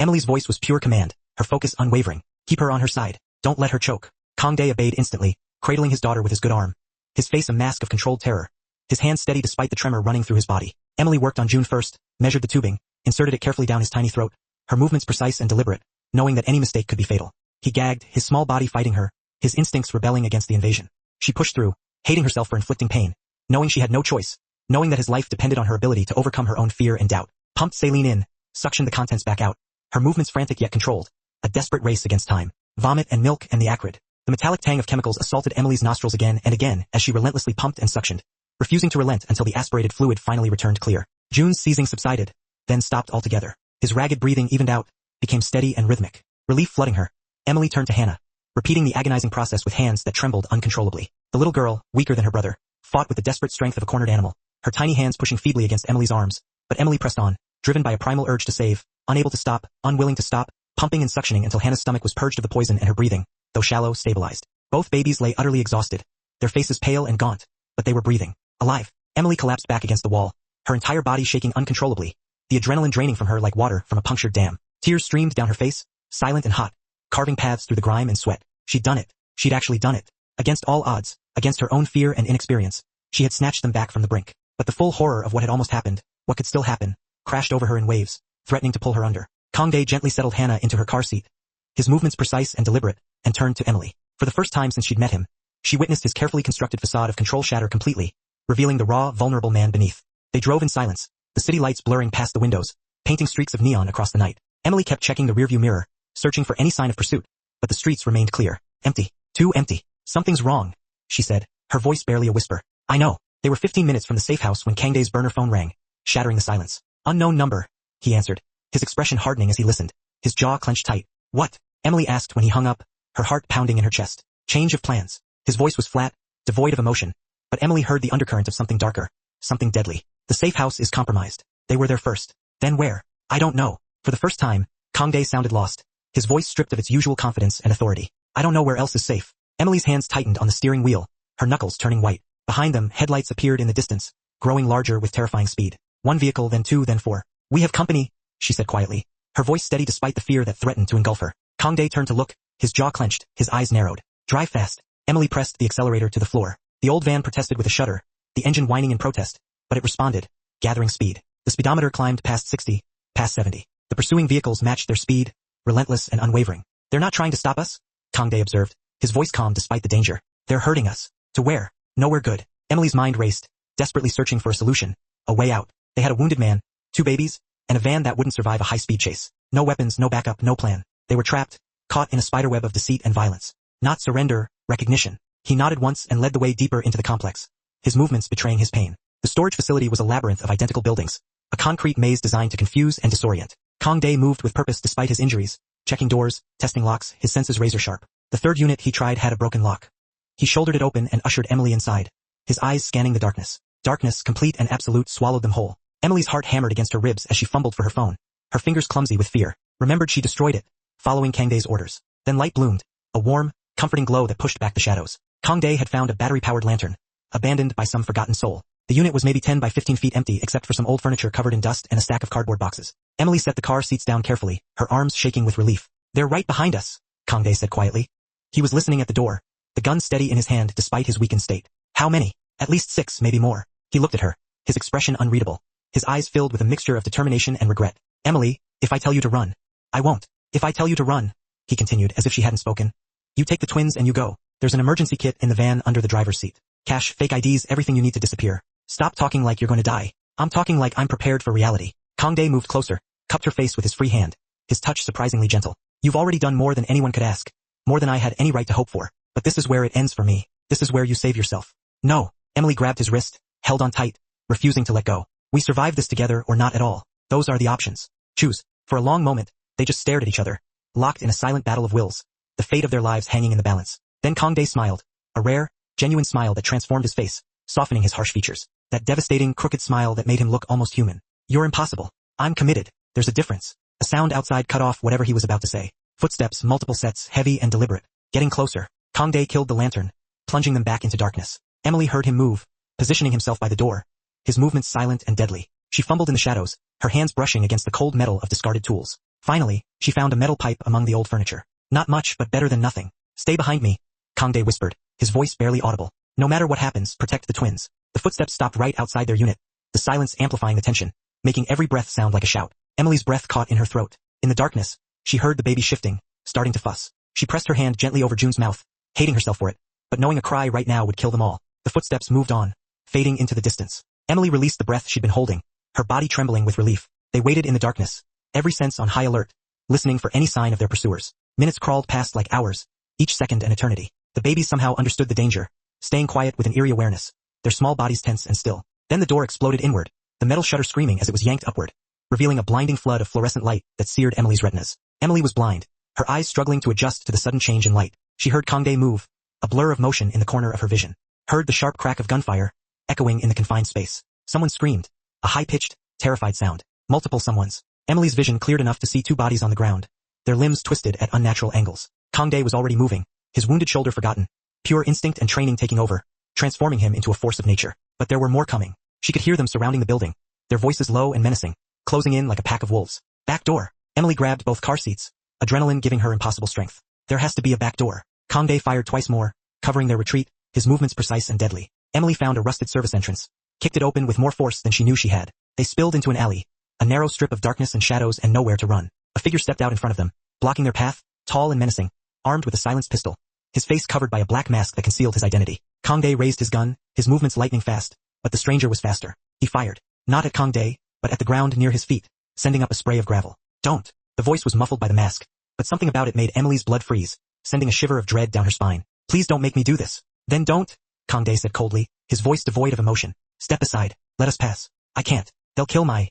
Emily's voice was pure command, her focus unwavering. "Keep her on her side. Don't let her choke." Kang Dae obeyed instantly, cradling his daughter with his good arm, his face a mask of controlled terror, his hands steady despite the tremor running through his body. Emily worked on June 1st, measured the tubing, inserted it carefully down his tiny throat, her movements precise and deliberate, knowing that any mistake could be fatal. He gagged, his small body fighting her, his instincts rebelling against the invasion. She pushed through, hating herself for inflicting pain, knowing she had no choice, knowing that his life depended on her ability to overcome her own fear and doubt. Pumped saline in, suctioned the contents back out, her movements frantic yet controlled, a desperate race against time. Vomit and milk and the acrid. The metallic tang of chemicals assaulted Emily's nostrils again and again as she relentlessly pumped and suctioned, refusing to relent until the aspirated fluid finally returned clear. June's seizing subsided, then stopped altogether. His ragged breathing evened out, became steady and rhythmic. Relief flooding her, Emily turned to Hannah, repeating the agonizing process with hands that trembled uncontrollably. The little girl, weaker than her brother, fought with the desperate strength of a cornered animal, her tiny hands pushing feebly against Emily's arms, but Emily pressed on, driven by a primal urge to save, unable to stop, unwilling to stop, pumping and suctioning until Hannah's stomach was purged of the poison and her breathing, though shallow, stabilized. Both babies lay utterly exhausted, their faces pale and gaunt, but they were breathing. Alive. Emily collapsed back against the wall, her entire body shaking uncontrollably, the adrenaline draining from her like water from a punctured dam. Tears streamed down her face, silent and hot, carving paths through the grime and sweat. She'd done it. She'd actually done it. Against all odds, against her own fear and inexperience, she had snatched them back from the brink. But the full horror of what had almost happened, what could still happen, crashed over her in waves, threatening to pull her under. Kang Dae gently settled Hannah into her car seat, his movements precise and deliberate, and turned to Emily. For the first time since she'd met him, she witnessed his carefully constructed facade of control shatter completely, revealing the raw, vulnerable man beneath. They drove in silence, the city lights blurring past the windows, painting streaks of neon across the night. Emily kept checking the rearview mirror, searching for any sign of pursuit, but the streets remained clear. Empty. Too empty. "Something's wrong," she said, her voice barely a whisper. "I know." They were 15 minutes from the safe house when Kang Dae's burner phone rang, shattering the silence. "Unknown number," he answered, his expression hardening as he listened, his jaw clenched tight. "What?" Emily asked when he hung up, her heart pounding in her chest. "Change of plans." His voice was flat, devoid of emotion, but Emily heard the undercurrent of something darker, something deadly. "The safe house is compromised. They were there first. Then where? I don't know." For the first time, Kang Dae sounded lost, his voice stripped of its usual confidence and authority. "I don't know where else is safe." Emily's hands tightened on the steering wheel, her knuckles turning white. Behind them, headlights appeared in the distance, growing larger with terrifying speed. One vehicle, then two, then four. "We have company," she said quietly, her voice steady despite the fear that threatened to engulf her. Kang Dae turned to look, his jaw clenched, his eyes narrowed. "Drive fast." Emily pressed the accelerator to the floor. The old van protested with a shudder, the engine whining in protest, but it responded, gathering speed. The speedometer climbed past 60, past 70. The pursuing vehicles matched their speed, relentless and unwavering. "They're not trying to stop us?" Kang Dae observed, his voice calm despite the danger. "They're hurting us. To where? Nowhere good." Emily's mind raced, desperately searching for a solution, a way out. They had a wounded man, 2 babies, and a van that wouldn't survive a high-speed chase. No weapons, no backup, no plan. They were trapped, caught in a spiderweb of deceit and violence. Not surrender, recognition. He nodded once and led the way deeper into the complex, his movements betraying his pain. The storage facility was a labyrinth of identical buildings, a concrete maze designed to confuse and disorient. Kang Dae moved with purpose despite his injuries, checking doors, testing locks, his senses razor sharp. The 3rd unit he tried had a broken lock. He shouldered it open and ushered Emily inside, his eyes scanning the darkness. Darkness, complete and absolute, swallowed them whole. Emily's heart hammered against her ribs as she fumbled for her phone, her fingers clumsy with fear. Remembered she destroyed it, following Kang Dae's orders. Then light bloomed, a warm, comforting glow that pushed back the shadows. Kang Dae had found a battery-powered lantern, abandoned by some forgotten soul. The unit was maybe 10 by 15 feet empty except for some old furniture covered in dust and a stack of cardboard boxes. Emily set the car seats down carefully, her arms shaking with relief. "They're right behind us," Kang Dae said quietly. He was listening at the door, the gun steady in his hand despite his weakened state. "How many?" "At least 6, maybe more." He looked at her, his expression unreadable, his eyes filled with a mixture of determination and regret. "Emily, if I tell you to run." "I won't. If I tell you to run," he continued as if she hadn't spoken. "You take the twins and you go. There's an emergency kit in the van under the driver's seat. Cash, fake IDs, everything you need to disappear. Stop talking like you're going to die. I'm talking like I'm prepared for reality." Kang Dae moved closer, cupped her face with his free hand, his touch surprisingly gentle. "You've already done more than anyone could ask, more than I had any right to hope for. But this is where it ends for me. This is where you save yourself." "No." Emily grabbed his wrist, held on tight, refusing to let go. "We survive this together or not at all. Those are the options. Choose." For a long moment, they just stared at each other, locked in a silent battle of wills, the fate of their lives hanging in the balance. Then Kang Dae smiled, a rare, genuine smile that transformed his face, softening his harsh features. That devastating, crooked smile that made him look almost human. "You're impossible. I'm committed. There's a difference." A sound outside cut off whatever he was about to say. Footsteps, multiple sets, heavy and deliberate. Getting closer. Kang Dae killed the lantern, plunging them back into darkness. Emily heard him move, positioning himself by the door, his movements silent and deadly. She fumbled in the shadows, her hands brushing against the cold metal of discarded tools. Finally, she found a metal pipe among the old furniture. "Not much, but better than nothing. Stay behind me," Kang Dae whispered, his voice barely audible. "No matter what happens, protect the twins." The footsteps stopped right outside their unit, the silence amplifying the tension, making every breath sound like a shout. Emily's breath caught in her throat. In the darkness, she heard the baby shifting, starting to fuss. She pressed her hand gently over June's mouth, hating herself for it, but knowing a cry right now would kill them all. The footsteps moved on, fading into the distance. Emily released the breath she'd been holding, her body trembling with relief. They waited in the darkness, every sense on high alert, listening for any sign of their pursuers. Minutes crawled past like hours, each second an eternity. The babies somehow understood the danger, staying quiet with an eerie awareness, their small bodies tense and still. Then the door exploded inward, the metal shutter screaming as it was yanked upward, revealing a blinding flood of fluorescent light that seared Emily's retinas. Emily was blind, her eyes struggling to adjust to the sudden change in light. She heard Kang Dae move, a blur of motion in the corner of her vision. Heard the sharp crack of gunfire, echoing in the confined space. Someone screamed, a high-pitched, terrified sound. Multiple someones. Emily's vision cleared enough to see 2 bodies on the ground, their limbs twisted at unnatural angles. Kang Dae was already moving, his wounded shoulder forgotten, pure instinct and training taking over, transforming him into a force of nature. But there were more coming. She could hear them surrounding the building, their voices low and menacing, closing in like a pack of wolves. Back door. Emily grabbed both car seats, adrenaline giving her impossible strength. There has to be a back door. Kang Dae fired twice more, covering their retreat, his movements precise and deadly. Emily found a rusted service entrance, kicked it open with more force than she knew she had. They spilled into an alley, a narrow strip of darkness and shadows and nowhere to run. A figure stepped out in front of them, blocking their path, tall and menacing, armed with a silenced pistol, his face covered by a black mask that concealed his identity. Kang Dae raised his gun, his movements lightning fast, but the stranger was faster. He fired, not at Kang Dae, but at the ground near his feet, sending up a spray of gravel. "Don't." The voice was muffled by the mask, but something about it made Emily's blood freeze, sending a shiver of dread down her spine. "Please don't make me do this." "Then don't," Kang Dae said coldly, his voice devoid of emotion. "Step aside, let us pass." "I can't. They'll kill my..."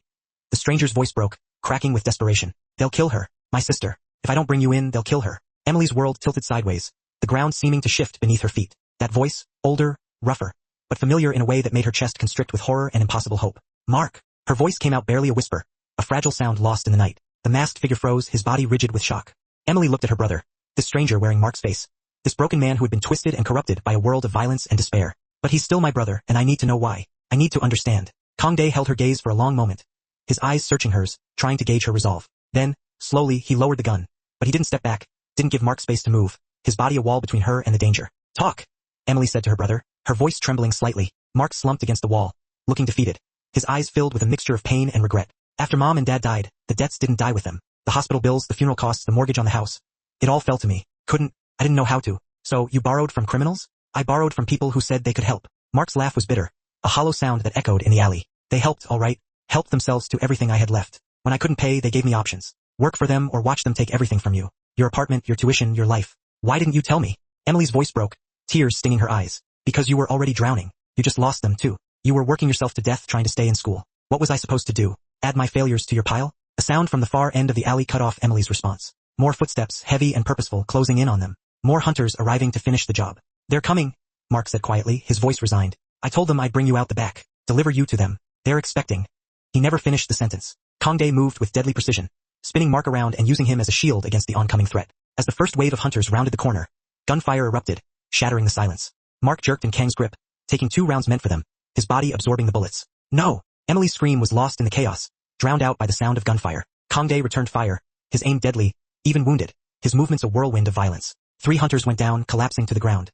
The stranger's voice broke, cracking with desperation. "They'll kill her, my sister. If I don't bring you in, they'll kill her." Emily's world tilted sideways, the ground seeming to shift beneath her feet. That voice, older, rougher, but familiar in a way that made her chest constrict with horror and impossible hope. "Mark." Her voice came out barely a whisper, a fragile sound lost in the night. The masked figure froze, his body rigid with shock. Emily looked at her brother, this stranger wearing Mark's face, this broken man who had been twisted and corrupted by a world of violence and despair. "But he's still my brother, and I need to know why. I need to understand." Kang Dae held her gaze for a long moment, his eyes searching hers, trying to gauge her resolve. Then, slowly, he lowered the gun, but he didn't step back, didn't give Mark space to move, his body a wall between her and the danger. "Talk," Emily said to her brother, her voice trembling slightly. Mark slumped against the wall, looking defeated, his eyes filled with a mixture of pain and regret. "After Mom and Dad died, the debts didn't die with them. The hospital bills, the funeral costs, the mortgage on the house. It all fell to me. I didn't know how to. So, you borrowed from criminals?" "I borrowed from people who said they could help." Mark's laugh was bitter, a hollow sound that echoed in the alley. They helped, all right, helped themselves to everything I had left. When I couldn't pay, they gave me options. Work for them or watch them take everything from you. Your apartment, your tuition, your life. Why didn't you tell me? Emily's voice broke, tears stinging her eyes. Because you were already drowning. You just lost them too. You were working yourself to death trying to stay in school. What was I supposed to do? Add my failures to your pile? A sound from the far end of the alley cut off Emily's response. More footsteps, heavy and purposeful, closing in on them. More hunters arriving to finish the job. They're coming, Mark said quietly, his voice resigned. I told them I'd bring you out the back. Deliver you to them. They're expecting. He never finished the sentence. Kangdae moved with deadly precision, spinning Mark around and using him as a shield against the oncoming threat. As the first wave of hunters rounded the corner, gunfire erupted, shattering the silence. Mark jerked in Kang's grip, taking 2 rounds meant for them, his body absorbing the bullets. No! Emily's scream was lost in the chaos, drowned out by the sound of gunfire. Kangdae returned fire, his aim deadly, even wounded, his movements a whirlwind of violence. 3 hunters went down, collapsing to the ground.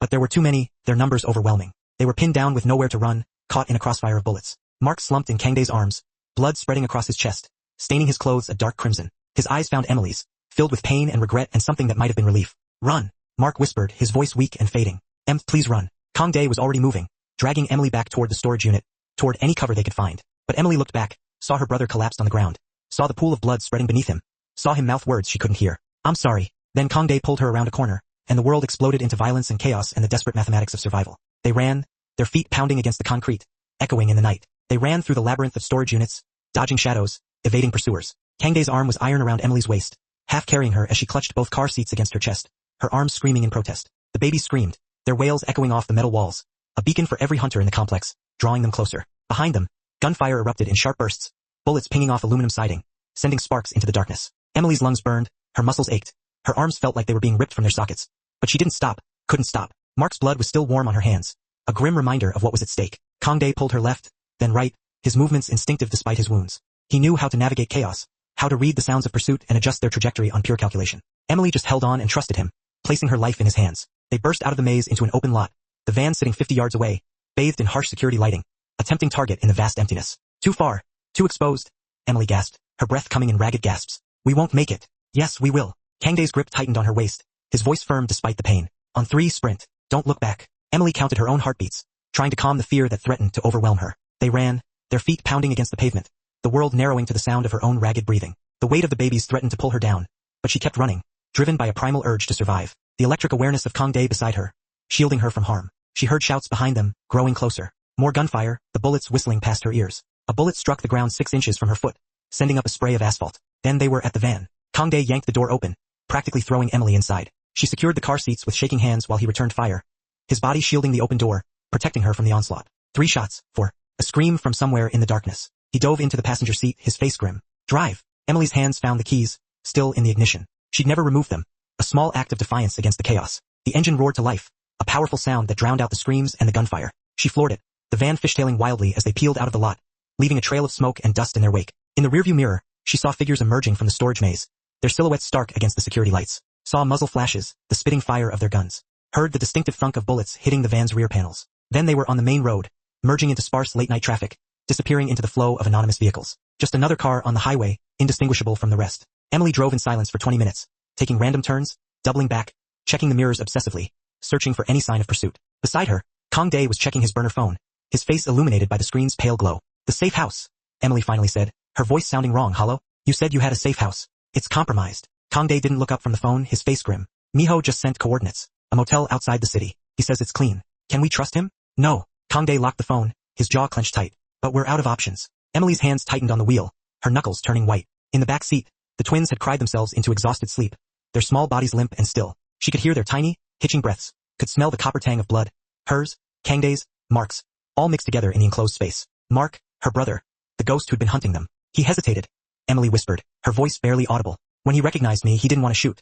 But there were too many, their numbers overwhelming. They were pinned down with nowhere to run, caught in a crossfire of bullets. Mark slumped in Kangdae's arms, blood spreading across his chest, staining his clothes a dark crimson. His eyes found Emily's, filled with pain and regret and something that might have been relief. Run! Mark whispered, his voice weak and fading. Please run. Kangdae was already moving, dragging Emily back toward the storage unit, toward any cover they could find. But Emily looked back, saw her brother collapsed on the ground, saw the pool of blood spreading beneath him, saw him mouth words she couldn't hear. I'm sorry. Then Kangdae pulled her around a corner, and the world exploded into violence and chaos and the desperate mathematics of survival. They ran, their feet pounding against the concrete, echoing in the night. They ran through the labyrinth of storage units, dodging shadows, evading pursuers. Kangdae's arm was iron around Emily's waist, half carrying her as she clutched both car seats against her chest, her arms screaming in protest. The babies screamed, their wails echoing off the metal walls, a beacon for every hunter in the complex, drawing them closer. Behind them, gunfire erupted in sharp bursts, bullets pinging off aluminum siding, sending sparks into the darkness. Emily's lungs burned, her muscles ached, her arms felt like they were being ripped from their sockets. But she didn't stop, couldn't stop. Mark's blood was still warm on her hands, a grim reminder of what was at stake. Kangdae pulled her left, then right, his movements instinctive despite his wounds. He knew how to navigate chaos, how to read the sounds of pursuit and adjust their trajectory on pure calculation. Emily just held on and trusted him, placing her life in his hands. They burst out of the maze into an open lot, the van sitting 50 yards away, bathed in harsh security lighting, a tempting target in the vast emptiness. Too far, too exposed, Emily gasped, her breath coming in ragged gasps. We won't make it. Yes, we will. Kangdae's grip tightened on her waist, his voice firm despite the pain. On 3, sprint. Don't look back. Emily counted her own heartbeats, trying to calm the fear that threatened to overwhelm her. They ran, their feet pounding against the pavement, the world narrowing to the sound of her own ragged breathing. The weight of the babies threatened to pull her down, but she kept running, driven by a primal urge to survive. The electric awareness of Kangdae beside her, shielding her from harm. She heard shouts behind them, growing closer. More gunfire, the bullets whistling past her ears. A bullet struck the ground 6 inches from her foot, sending up a spray of asphalt. Then they were at the van. Kangdae yanked the door open, practically throwing Emily inside. She secured the car seats with shaking hands while he returned fire, his body shielding the open door, protecting her from the onslaught. 3 shots, 4. A scream from somewhere in the darkness. He dove into the passenger seat, his face grim. Drive. Emily's hands found the keys, still in the ignition. She'd never removed them. A small act of defiance against the chaos. The engine roared to life, a powerful sound that drowned out the screams and the gunfire. She floored it, the van fishtailing wildly as they peeled out of the lot, leaving a trail of smoke and dust in their wake. In the rearview mirror, she saw figures emerging from the storage maze, their silhouettes stark against the security lights. Saw muzzle flashes, the spitting fire of their guns. Heard the distinctive thunk of bullets hitting the van's rear panels. Then they were on the main road, merging into sparse late-night traffic, disappearing into the flow of anonymous vehicles. Just another car on the highway, indistinguishable from the rest. Emily drove in silence for 20 minutes, taking random turns, doubling back, checking the mirrors obsessively, searching for any sign of pursuit. Beside her, Kangdae was checking his burner phone, his face illuminated by the screen's pale glow. The safe house, Emily finally said, her voice sounding wrong, hollow. You said you had a safe house. It's compromised. Kangdae didn't look up from the phone, his face grim. Miho just sent coordinates. A motel outside the city. He says it's clean. Can we trust him? No. Kangdae locked the phone, his jaw clenched tight. But we're out of options. Emily's hands tightened on the wheel, her knuckles turning white. In the back seat, the twins had cried themselves into exhausted sleep, their small bodies limp and still. She could hear their tiny, hitching breaths, could smell the copper tang of blood. Hers, Kangdae's, Mark's, all mixed together in the enclosed space. Mark, her brother, the ghost who'd been hunting them. He hesitated. Emily whispered, her voice barely audible. When he recognized me, he didn't want to shoot.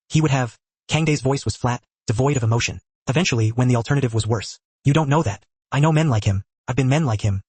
He would have. Kangdae's voice was flat, devoid of emotion. Eventually, when the alternative was worse. You don't know that. I know men like him. I've been men like him.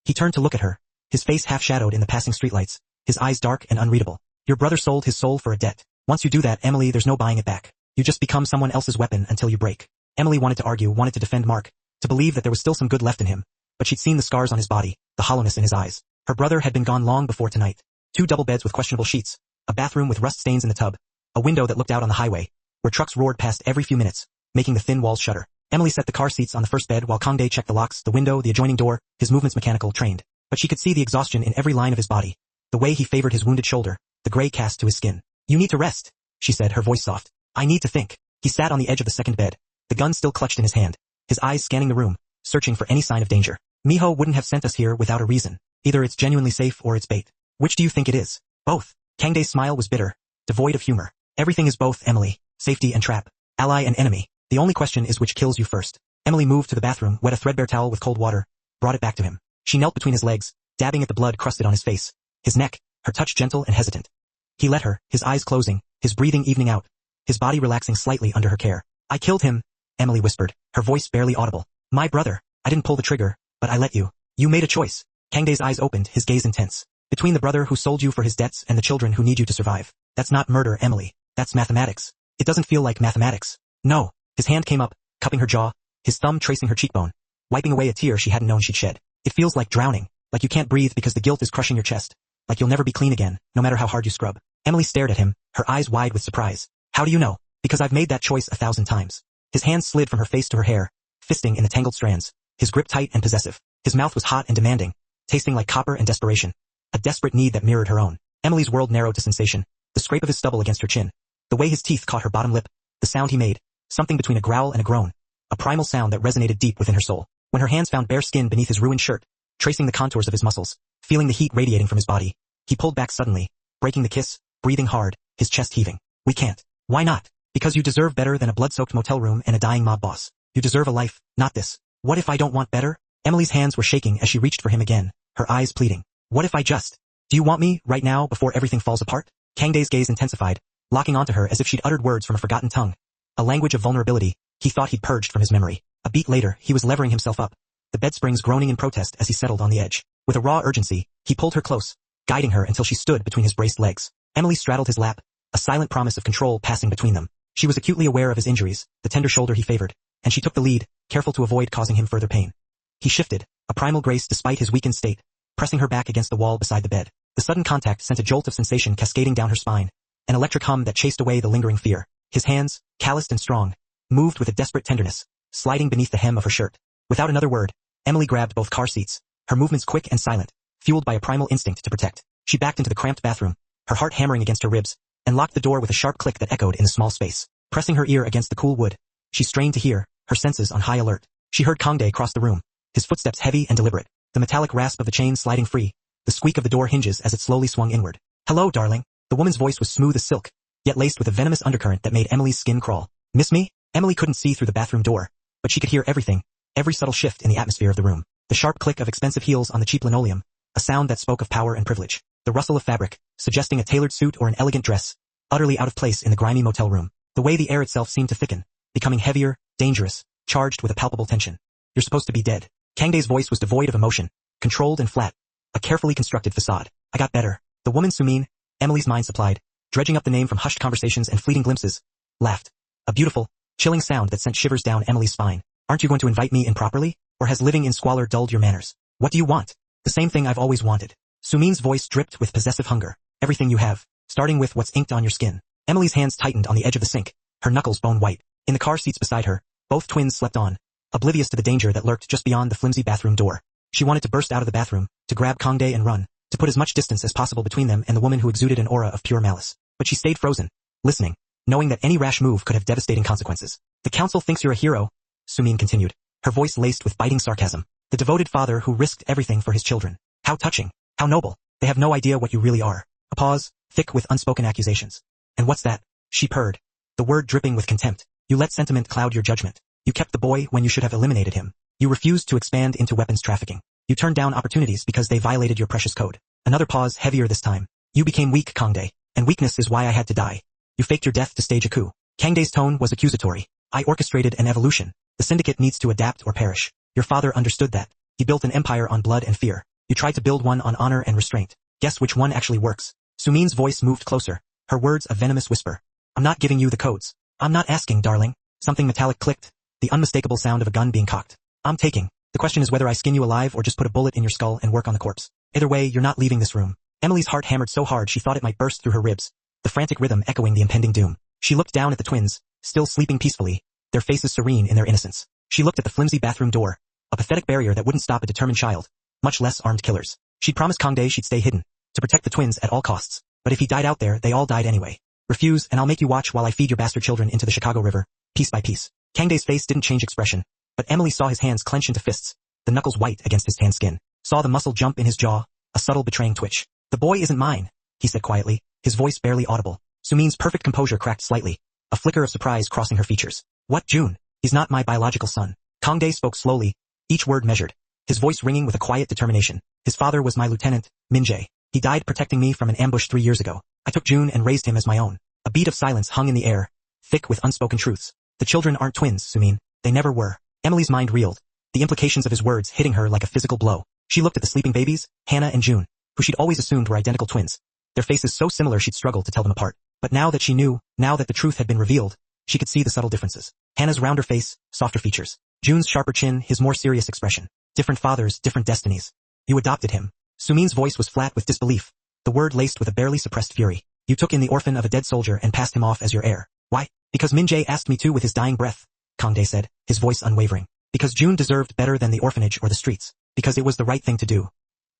He turned to look at her, his face half-shadowed in the passing streetlights, his eyes dark and unreadable. Your brother sold his soul for a debt. Once you do that, Emily, there's no buying it back. You just become someone else's weapon until you break. Emily wanted to argue, wanted to defend Mark, to believe that there was still some good left in him, but she'd seen the scars on his body, the hollowness in his eyes. Her brother had been gone long before tonight. 2 double beds with questionable sheets, a bathroom with rust stains in the tub, a window that looked out on the highway, where trucks roared past every few minutes, making the thin walls shudder. Emily set the car seats on the first bed while Kangdae checked the locks, the window, the adjoining door, his movements mechanical, trained. But she could see the exhaustion in every line of his body. The way he favored his wounded shoulder, the gray cast to his skin. You need to rest, she said, her voice soft. I need to think. He sat on the edge of the second bed, the gun still clutched in his hand, his eyes scanning the room, searching for any sign of danger. Miho wouldn't have sent us here without a reason. Either it's genuinely safe or it's bait. Which do you think it is? Both. Kangdae's smile was bitter, devoid of humor. Everything is both, Emily. Safety and trap. Ally and enemy. The only question is which kills you first. Emily moved to the bathroom, wet a threadbare towel with cold water, brought it back to him. She knelt between his legs, dabbing at the blood crusted on his face, his neck, her touch gentle and hesitant. He let her, his eyes closing, his breathing evening out, his body relaxing slightly under her care. I killed him, Emily whispered, her voice barely audible. My brother. I didn't pull the trigger, but I let you. You made a choice. Kangdae's eyes opened, his gaze intense. Between the brother who sold you for his debts and the children who need you to survive. That's not murder, Emily. That's mathematics. It doesn't feel like mathematics. No. His hand came up, cupping her jaw, his thumb tracing her cheekbone, wiping away a tear she hadn't known she'd shed. It feels like drowning, like you can't breathe because the guilt is crushing your chest, like you'll never be clean again, no matter how hard you scrub. Emily stared at him, her eyes wide with surprise. How do you know? Because I've made that choice 1,000 times. His hands slid from her face to her hair, fisting in the tangled strands, his grip tight and possessive. His mouth was hot and demanding, tasting like copper and desperation. A desperate need that mirrored her own. Emily's world narrowed to sensation, the scrape of his stubble against her chin, the way his teeth caught her bottom lip, the sound he made, something between a growl and a groan, a primal sound that resonated deep within her soul. When her hands found bare skin beneath his ruined shirt, tracing the contours of his muscles, feeling the heat radiating from his body, he pulled back suddenly, breaking the kiss, breathing hard, his chest heaving. We can't. Why not? Because you deserve better than a blood-soaked motel room and a dying mob boss. You deserve a life, not this. What if I don't want better? Emily's hands were shaking as she reached for him again, her eyes pleading. What if I just... Do you want me, right now, before everything falls apart? Kangdae's gaze intensified, locking onto her as if she'd uttered words from a forgotten tongue. A language of vulnerability, he thought he'd purged from his memory. A beat later, he was levering himself up, the bed springs groaning in protest as he settled on the edge. With a raw urgency, he pulled her close, guiding her until she stood between his braced legs. Emily straddled his lap, a silent promise of control passing between them. She was acutely aware of his injuries, the tender shoulder he favored, and she took the lead, careful to avoid causing him further pain. He shifted, a primal grace despite his weakened state, pressing her back against the wall beside the bed. The sudden contact sent a jolt of sensation cascading down her spine, an electric hum that chased away the lingering fear. His hands, calloused and strong, moved with a desperate tenderness, sliding beneath the hem of her shirt. Without another word, Emily grabbed both car seats, her movements quick and silent, fueled by a primal instinct to protect. She backed into the cramped bathroom, her heart hammering against her ribs, and locked the door with a sharp click that echoed in the small space. Pressing her ear against the cool wood, she strained to hear, her senses on high alert. She heard Kangdae cross the room, his footsteps heavy and deliberate, the metallic rasp of the chain sliding free, the squeak of the door hinges as it slowly swung inward. Hello, darling. The woman's voice was smooth as silk, yet laced with a venomous undercurrent that made Emily's skin crawl. Miss me? Emily couldn't see through the bathroom door, but she could hear everything, every subtle shift in the atmosphere of the room. The sharp click of expensive heels on the cheap linoleum, a sound that spoke of power and privilege. The rustle of fabric, suggesting a tailored suit or an elegant dress, utterly out of place in the grimy motel room. The way the air itself seemed to thicken, becoming heavier, dangerous, charged with a palpable tension. You're supposed to be dead. Kangdae's voice was devoid of emotion, controlled and flat, a carefully constructed facade. I got better. The woman Sumin, Emily's mind supplied, dredging up the name from hushed conversations and fleeting glimpses, laughed. A beautiful, chilling sound that sent shivers down Emily's spine. Aren't you going to invite me in properly? Or has living in squalor dulled your manners? What do you want? The same thing I've always wanted. Sumin's voice dripped with possessive hunger. Everything you have, starting with what's inked on your skin. Emily's hands tightened on the edge of the sink, her knuckles bone white. In the car seats beside her, both twins slept on, oblivious to the danger that lurked just beyond the flimsy bathroom door. She wanted to burst out of the bathroom, to grab Kangdae and run, to put as much distance as possible between them and the woman who exuded an aura of pure malice. But she stayed frozen, listening, knowing that any rash move could have devastating consequences. The council thinks you're a hero, Sumin continued, her voice laced with biting sarcasm. The devoted father who risked everything for his children. How touching, how noble. They have no idea what you really are. A pause, thick with unspoken accusations. And what's that? She purred, the word dripping with contempt. You let sentiment cloud your judgment. You kept the boy when you should have eliminated him. You refused to expand into weapons trafficking. You turned down opportunities because they violated your precious code. Another pause, heavier this time. You became weak, Kangdae, and weakness is why I had to die. You faked your death to stage a coup. Kangdae's tone was accusatory. I orchestrated an evolution. The syndicate needs to adapt or perish. Your father understood that. He built an empire on blood and fear. You tried to build one on honor and restraint. Guess which one actually works? Sumin's voice moved closer, her words a venomous whisper. I'm not giving you the codes. I'm not asking, darling. Something metallic clicked, the unmistakable sound of a gun being cocked. I'm taking. The question is whether I skin you alive or just put a bullet in your skull and work on the corpse. Either way, you're not leaving this room. Emily's heart hammered so hard she thought it might burst through her ribs, the frantic rhythm echoing the impending doom. She looked down at the twins, still sleeping peacefully, their faces serene in their innocence. She looked at the flimsy bathroom door, a pathetic barrier that wouldn't stop a determined child, much less armed killers. She'd promised Kangdae she'd stay hidden, to protect the twins at all costs. But if he died out there, they all died anyway. Refuse, and I'll make you watch while I feed your bastard children into the Chicago River, piece by piece. Kangdae's face didn't change expression, but Emily saw his hands clench into fists, the knuckles white against his tan skin. Saw the muscle jump in his jaw, a subtle betraying twitch. The boy isn't mine, he said quietly, his voice barely audible. Sumin's perfect composure cracked slightly, a flicker of surprise crossing her features. What, June? He's not my biological son. Kangdae spoke slowly, each word measured, his voice ringing with a quiet determination. His father was my lieutenant, Min-jae. He died protecting me from an ambush 3 years ago. I took June and raised him as my own. A beat of silence hung in the air, thick with unspoken truths. The children aren't twins, Sumin. They never were. Emily's mind reeled, the implications of his words hitting her like a physical blow. She looked at the sleeping babies, Hannah and June, who she'd always assumed were identical twins. Their faces so similar she'd struggled to tell them apart. But now that she knew, now that the truth had been revealed, she could see the subtle differences. Hannah's rounder face, softer features. June's sharper chin, his more serious expression. Different fathers, different destinies. You adopted him. Sumin's voice was flat with disbelief, the word laced with a barely suppressed fury. You took in the orphan of a dead soldier and passed him off as your heir. Why? Because Min-jae asked me to with his dying breath, Kangdae said, his voice unwavering. Because June deserved better than the orphanage or the streets. Because it was the right thing to do.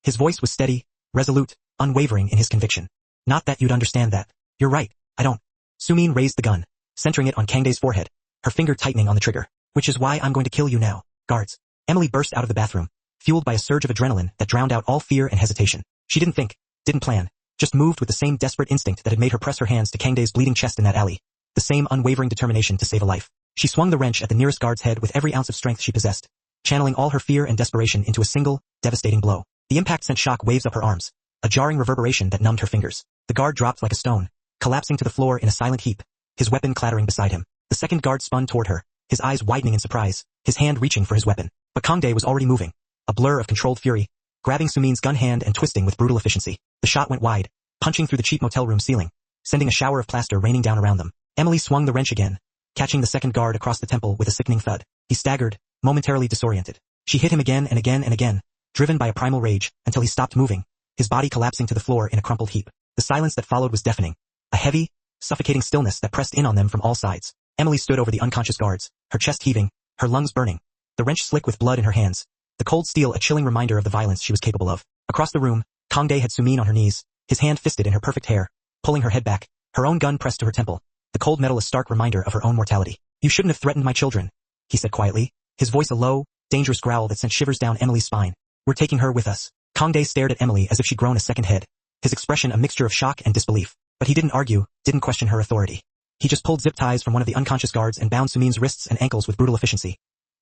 His voice was steady, resolute, unwavering in his conviction. Not that you'd understand that. You're right, I don't. Sumin raised the gun, centering it on Kangdae's forehead, her finger tightening on the trigger. Which is why I'm going to kill you now. Guards. Emily burst out of the bathroom, fueled by a surge of adrenaline that drowned out all fear and hesitation. She didn't think, didn't plan, just moved with the same desperate instinct that had made her press her hands to Kangdae's bleeding chest in that alley. The same unwavering determination to save a life. She swung the wrench at the nearest guard's head with every ounce of strength she possessed, channeling all her fear and desperation into a single, devastating blow. The impact sent shock waves up her arms, a jarring reverberation that numbed her fingers. The guard dropped like a stone, collapsing to the floor in a silent heap, his weapon clattering beside him. The second guard spun toward her, his eyes widening in surprise, his hand reaching for his weapon. But Kangdae was already moving, a blur of controlled fury, grabbing Sumin's gun hand and twisting with brutal efficiency. The shot went wide, punching through the cheap motel room ceiling, sending a shower of plaster raining down around them. Emily swung the wrench again, catching the second guard across the temple with a sickening thud. He staggered, momentarily disoriented. She hit him again and again and again, driven by a primal rage, until he stopped moving, his body collapsing to the floor in a crumpled heap. The silence that followed was deafening, a heavy, suffocating stillness that pressed in on them from all sides. Emily stood over the unconscious guards, her chest heaving, her lungs burning, the wrench slick with blood in her hands, the cold steel a chilling reminder of the violence she was capable of. Across the room, Kangdae had Sumin on her knees, his hand fisted in her perfect hair, pulling her head back, her own gun pressed to her temple, the cold metal a stark reminder of her own mortality. You shouldn't have threatened my children, he said quietly, his voice a low, dangerous growl that sent shivers down Emily's spine. We're taking her with us. Kangdae stared at Emily as if she'd grown a second head, his expression a mixture of shock and disbelief. But he didn't argue, didn't question her authority. He just pulled zip ties from one of the unconscious guards and bound Sumin's wrists and ankles with brutal efficiency.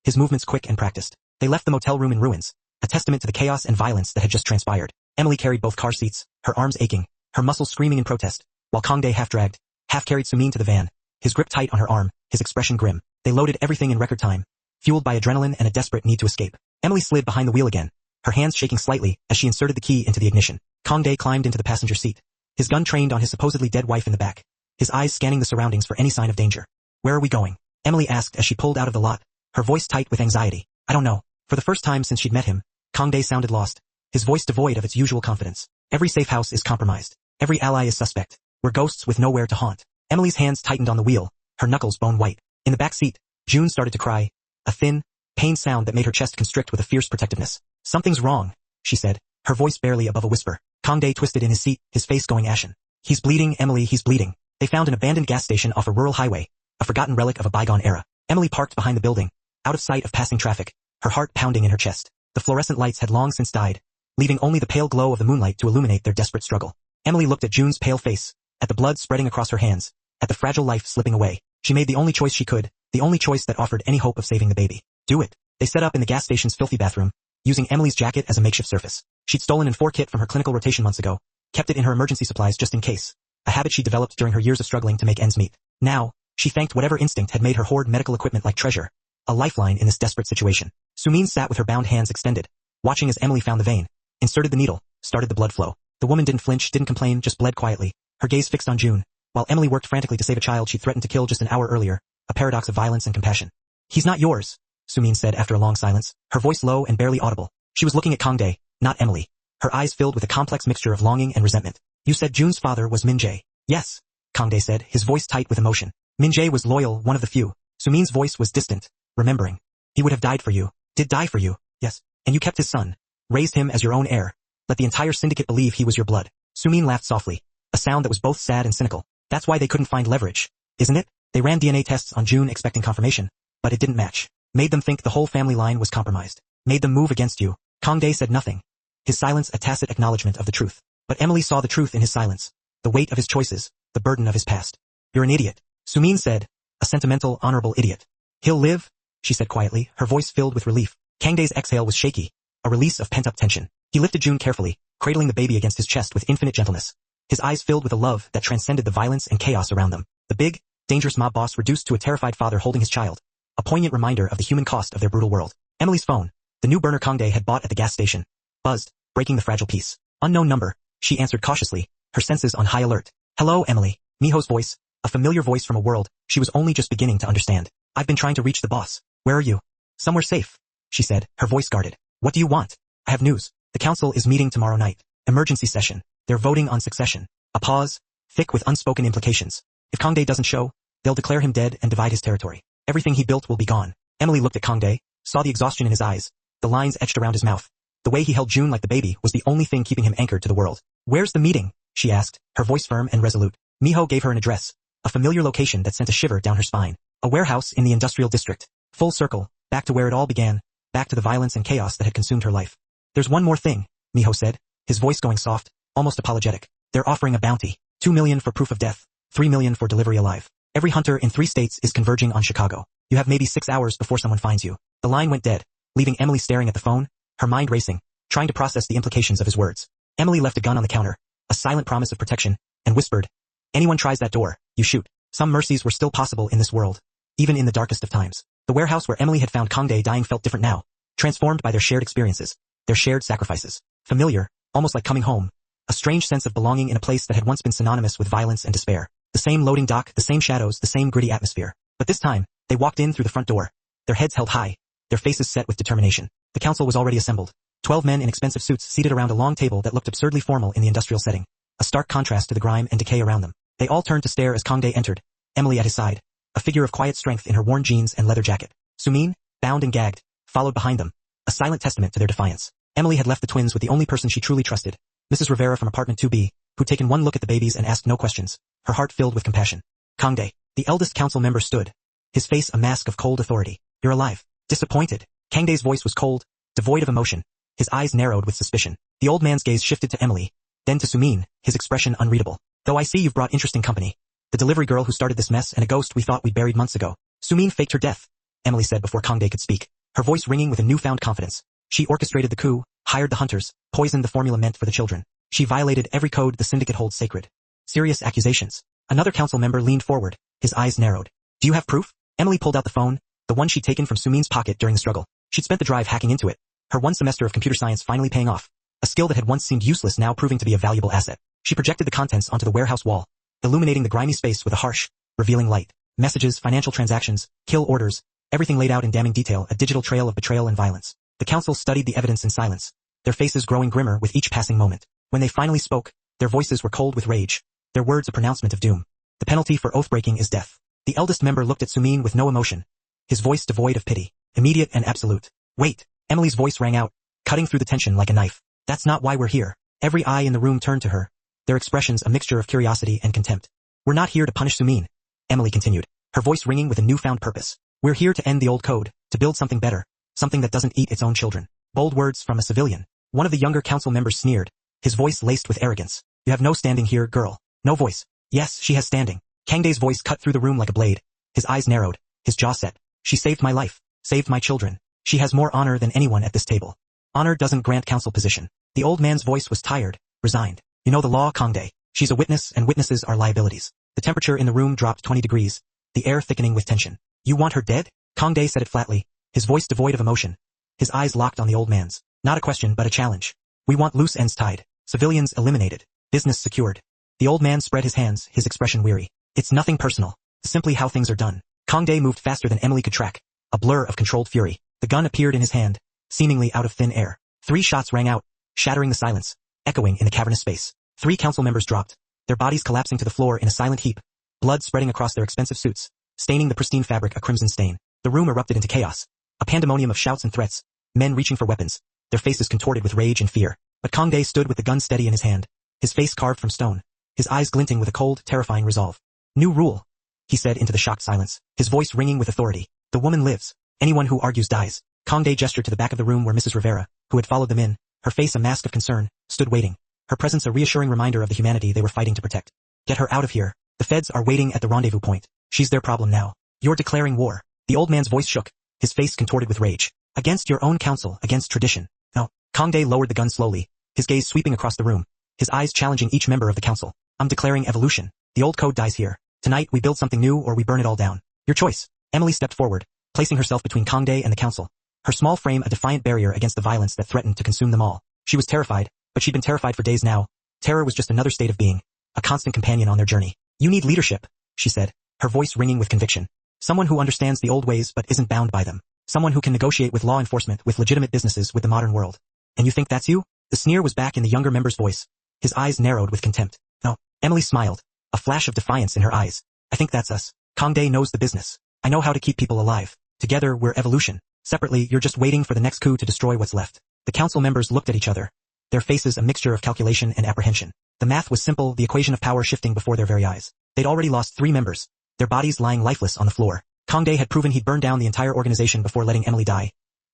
His movements quick and practiced. They left the motel room in ruins, a testament to the chaos and violence that had just transpired. Emily carried both car seats, her arms aching, her muscles screaming in protest, while Kangdae half-dragged, half-carried Sumin to the van, his grip tight on her arm, his expression grim. They loaded everything in record time, fueled by adrenaline and a desperate need to escape. Emily slid behind the wheel again, her hands shaking slightly as she inserted the key into the ignition. Kangdae climbed into the passenger seat, his gun trained on his supposedly dead wife in the back, his eyes scanning the surroundings for any sign of danger. Where are we going? Emily asked as she pulled out of the lot, her voice tight with anxiety. I don't know. For the first time since she'd met him, Kangdae sounded lost, his voice devoid of its usual confidence. Every safe house is compromised. Every ally is suspect. We're ghosts with nowhere to haunt. Emily's hands tightened on the wheel, her knuckles bone white. In the back seat, June started to cry, a thin, pained sound that made her chest constrict with a fierce protectiveness. Something's wrong, she said, her voice barely above a whisper. Kangdae twisted in his seat, his face going ashen. He's bleeding, Emily, he's bleeding. They found an abandoned gas station off a rural highway, a forgotten relic of a bygone era. Emily parked behind the building, out of sight of passing traffic, her heart pounding in her chest. The fluorescent lights had long since died, leaving only the pale glow of the moonlight to illuminate their desperate struggle. Emily looked at June's pale face, at the blood spreading across her hands, at the fragile life slipping away. She made the only choice she could, the only choice that offered any hope of saving the baby. Do it. They set up in the gas station's filthy bathroom, using Emily's jacket as a makeshift surface. She'd stolen an 4 kit from her clinical rotation months ago, kept it in her emergency supplies just in case, a habit she developed during her years of struggling to make ends meet. Now, she thanked whatever instinct had made her hoard medical equipment like treasure, a lifeline in this desperate situation. Sumin sat with her bound hands extended, watching as Emily found the vein, inserted the needle, started the blood flow. The woman didn't flinch, didn't complain, just bled quietly, her gaze fixed on June, while Emily worked frantically to save a child she'd threatened to kill just an hour earlier, a paradox of violence and compassion. He's not yours, Sumin said after a long silence, her voice low and barely audible. She was looking at Kangdae, not Emily, her eyes filled with a complex mixture of longing and resentment. You said June's father was Min-jae. Yes, Kangdae said, his voice tight with emotion. Min-jae was loyal, one of the few. Sumin's voice was distant, remembering. He would have died for you. Did die for you, yes. And you kept his son. Raised him as your own heir. Let the entire syndicate believe he was your blood. Sumin laughed softly. A sound that was both sad and cynical. That's why they couldn't find leverage, isn't it? They ran DNA tests on June expecting confirmation, but it didn't match. Made them think the whole family line was compromised. Made them move against you. Kangdae said nothing. His silence a tacit acknowledgement of the truth. But Emily saw the truth in his silence. The weight of his choices, the burden of his past. You're an idiot, Sumin said. A sentimental, honorable idiot. He'll live, she said quietly, her voice filled with relief. Kangdae's exhale was shaky, a release of pent-up tension. He lifted June carefully, cradling the baby against his chest with infinite gentleness. His eyes filled with a love that transcended the violence and chaos around them. The big, dangerous mob boss reduced to a terrified father holding his child. A poignant reminder of the human cost of their brutal world. Emily's phone, the new burner Kangdae had bought at the gas station, buzzed, breaking the fragile peace. Unknown number, she answered cautiously, her senses on high alert. Hello, Emily. Miho's voice, a familiar voice from a world she was only just beginning to understand. I've been trying to reach the boss. Where are you? Somewhere safe, she said, her voice guarded. What do you want? I have news. The council is meeting tomorrow night. Emergency session. They're voting on succession. A pause, thick with unspoken implications. If Kangdae doesn't show, they'll declare him dead and divide his territory. Everything he built will be gone. Emily looked at Kangdae, saw the exhaustion in his eyes, the lines etched around his mouth. The way he held June like the baby was the only thing keeping him anchored to the world. Where's the meeting? She asked, her voice firm and resolute. Miho gave her an address, a familiar location that sent a shiver down her spine. A warehouse in the industrial district. Full circle, back to where it all began, back to the violence and chaos that had consumed her life. There's one more thing, Miho said, his voice going soft, almost apologetic. They're offering a bounty. 2 million for proof of death, 3 million for delivery alive. Every hunter in 3 states is converging on Chicago. You have maybe 6 hours before someone finds you. The line went dead, leaving Emily staring at the phone, her mind racing, trying to process the implications of his words. Emily left a gun on the counter, a silent promise of protection, and whispered, anyone tries that door, you shoot. Some mercies were still possible in this world, even in the darkest of times. The warehouse where Emily had found Kangdae dying felt different now, transformed by their shared experiences, their shared sacrifices. Familiar, almost like coming home, a strange sense of belonging in a place that had once been synonymous with violence and despair. The same loading dock, the same shadows, the same gritty atmosphere. But this time, they walked in through the front door, their heads held high, their faces set with determination. The council was already assembled. 12 men in expensive suits seated around a long table that looked absurdly formal in the industrial setting, a stark contrast to the grime and decay around them. They all turned to stare as Kangdae entered, Emily at his side, a figure of quiet strength in her worn jeans and leather jacket. Sumin, bound and gagged, followed behind them, a silent testament to their defiance. Emily had left the twins with the only person she truly trusted, Mrs. Rivera from apartment 2B, who'd taken one look at the babies and asked no questions, her heart filled with compassion. Kangdae, the eldest council member stood, his face a mask of cold authority. You're alive. Disappointed. Kangdae's voice was cold, devoid of emotion, his eyes narrowed with suspicion. The old man's gaze shifted to Emily, then to Sumin, his expression unreadable. Though I see you've brought interesting company. The delivery girl who started this mess and a ghost we thought we'd buried months ago. Sumin faked her death, Emily said before Kangdae could speak, her voice ringing with a newfound confidence. She orchestrated the coup, hired the hunters, poisoned the formula meant for the children. She violated every code the syndicate holds sacred. Serious accusations. Another council member leaned forward, his eyes narrowed. Do you have proof? Emily pulled out the phone, the one she'd taken from Sumin's pocket during the struggle. She'd spent the drive hacking into it, her one semester of computer science finally paying off, a skill that had once seemed useless now proving to be a valuable asset. She projected the contents onto the warehouse wall, illuminating the grimy space with a harsh, revealing light. Messages, financial transactions, kill orders, everything laid out in damning detail, a digital trail of betrayal and violence. The council studied the evidence in silence, their faces growing grimmer with each passing moment. When they finally spoke, their voices were cold with rage, their words a pronouncement of doom. The penalty for oath-breaking is death. The eldest member looked at Sumin with no emotion, his voice devoid of pity, immediate and absolute. Wait, Emily's voice rang out, cutting through the tension like a knife. That's not why we're here. Every eye in the room turned to her, their expressions a mixture of curiosity and contempt. We're not here to punish Sumin, Emily continued, her voice ringing with a newfound purpose. We're here to end the old code, to build something better, something that doesn't eat its own children. Bold words from a civilian. One of the younger council members sneered, his voice laced with arrogance. You have no standing here, girl. No voice. Yes, she has standing. Kangdae's voice cut through the room like a blade. His eyes narrowed, his jaw set. She saved my life, saved my children. She has more honor than anyone at this table. Honor doesn't grant council position. The old man's voice was tired, resigned. You know the law, Kangdae. She's a witness and witnesses are liabilities. The temperature in the room dropped 20 degrees, the air thickening with tension. You want her dead? Kangdae said it flatly, his voice devoid of emotion. His eyes locked on the old man's. Not a question but a challenge. We want loose ends tied, civilians eliminated, business secured. The old man spread his hands, his expression weary. It's nothing personal, simply how things are done. Kangdae moved faster than Emily could track, a blur of controlled fury. The gun appeared in his hand, seemingly out of thin air. 3 shots rang out, shattering the silence, echoing in the cavernous space. 3 council members dropped, their bodies collapsing to the floor in a silent heap, blood spreading across their expensive suits, staining the pristine fabric a crimson stain. The room erupted into chaos. A pandemonium of shouts and threats, men reaching for weapons, their faces contorted with rage and fear. But Kang Dae stood with the gun steady in his hand, his face carved from stone, his eyes glinting with a cold, terrifying resolve. New rule, he said into the shocked silence, his voice ringing with authority. The woman lives. Anyone who argues dies. Kang Dae gestured to the back of the room where Mrs. Rivera, who had followed them in, her face a mask of concern, stood waiting, her presence a reassuring reminder of the humanity they were fighting to protect. Get her out of here. The feds are waiting at the rendezvous point. She's their problem now. You're declaring war. The old man's voice shook, his face contorted with rage. Against your own counsel, against tradition. No. Kang Dae lowered the gun slowly, his gaze sweeping across the room, his eyes challenging each member of the council. I'm declaring evolution. The old code dies here. Tonight we build something new or we burn it all down. Your choice. Emily stepped forward, placing herself between Kang Dae and the council, her small frame a defiant barrier against the violence that threatened to consume them all. She was terrified, but she'd been terrified for days now. Terror was just another state of being, a constant companion on their journey. You need leadership, she said, her voice ringing with conviction. Someone who understands the old ways but isn't bound by them. Someone who can negotiate with law enforcement, with legitimate businesses, with the modern world. And you think that's you? The sneer was back in the younger member's voice. His eyes narrowed with contempt. No. Emily smiled, a flash of defiance in her eyes. I think that's us. Kang Dae knows the business. I know how to keep people alive. Together, we're evolution. Separately, you're just waiting for the next coup to destroy what's left. The council members looked at each other, their faces a mixture of calculation and apprehension. The math was simple, the equation of power shifting before their very eyes. They'd already lost 3 members, their bodies lying lifeless on the floor. Kang Dae had proven he'd burn down the entire organization before letting Emily die.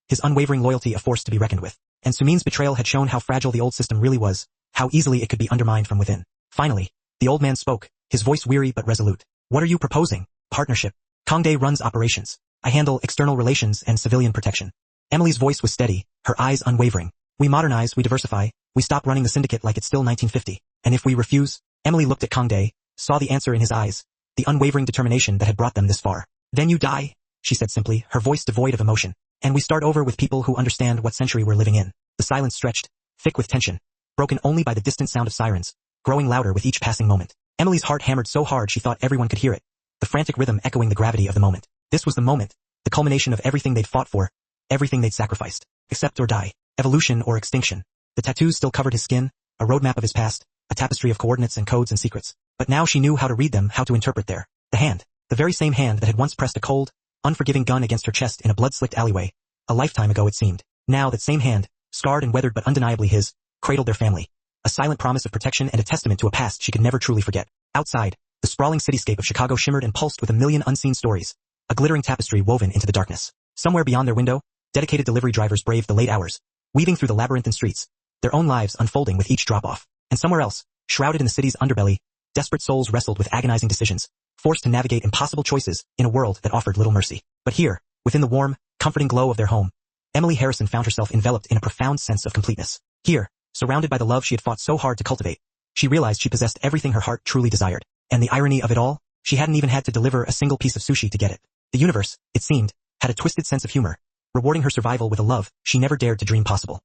His unwavering loyalty a force to be reckoned with. And Sumin's betrayal had shown how fragile the old system really was, how easily it could be undermined from within. Finally, the old man spoke, his voice weary but resolute. What are you proposing? Partnership. Kang Dae runs operations. I handle external relations and civilian protection. Emily's voice was steady, her eyes unwavering. We modernize, we diversify, we stop running the syndicate like it's still 1950. And if we refuse? Emily looked at Kang Dae, saw the answer in his eyes, the unwavering determination that had brought them this far. Then you die, she said simply, her voice devoid of emotion. And we start over with people who understand what century we're living in. The silence stretched, thick with tension, broken only by the distant sound of sirens, growing louder with each passing moment. Emily's heart hammered so hard she thought everyone could hear it, the frantic rhythm echoing the gravity of the moment. This was the moment, the culmination of everything they'd fought for, everything they'd sacrificed. Accept or die, evolution or extinction. The tattoos still covered his skin, a roadmap of his past, a tapestry of coordinates and codes and secrets. But now she knew how to read them, how to interpret the hand, the very same hand that had once pressed a cold, unforgiving gun against her chest in a blood-slicked alleyway. A lifetime ago it seemed. Now that same hand, scarred and weathered but undeniably his, cradled their family. A silent promise of protection and a testament to a past she could never truly forget. Outside, the sprawling cityscape of Chicago shimmered and pulsed with a million unseen stories, a glittering tapestry woven into the darkness. Somewhere beyond their window, dedicated delivery drivers braved the late hours, weaving through the labyrinthine streets, their own lives unfolding with each drop-off. And somewhere else, shrouded in the city's underbelly, desperate souls wrestled with agonizing decisions, forced to navigate impossible choices in a world that offered little mercy. But here, within the warm, comforting glow of their home, Emily Harrison found herself enveloped in a profound sense of completeness. Here, surrounded by the love she had fought so hard to cultivate, she realized she possessed everything her heart truly desired. And the irony of it all, she hadn't even had to deliver a single piece of sushi to get it. The universe, it seemed, had a twisted sense of humor, rewarding her survival with a love she never dared to dream possible.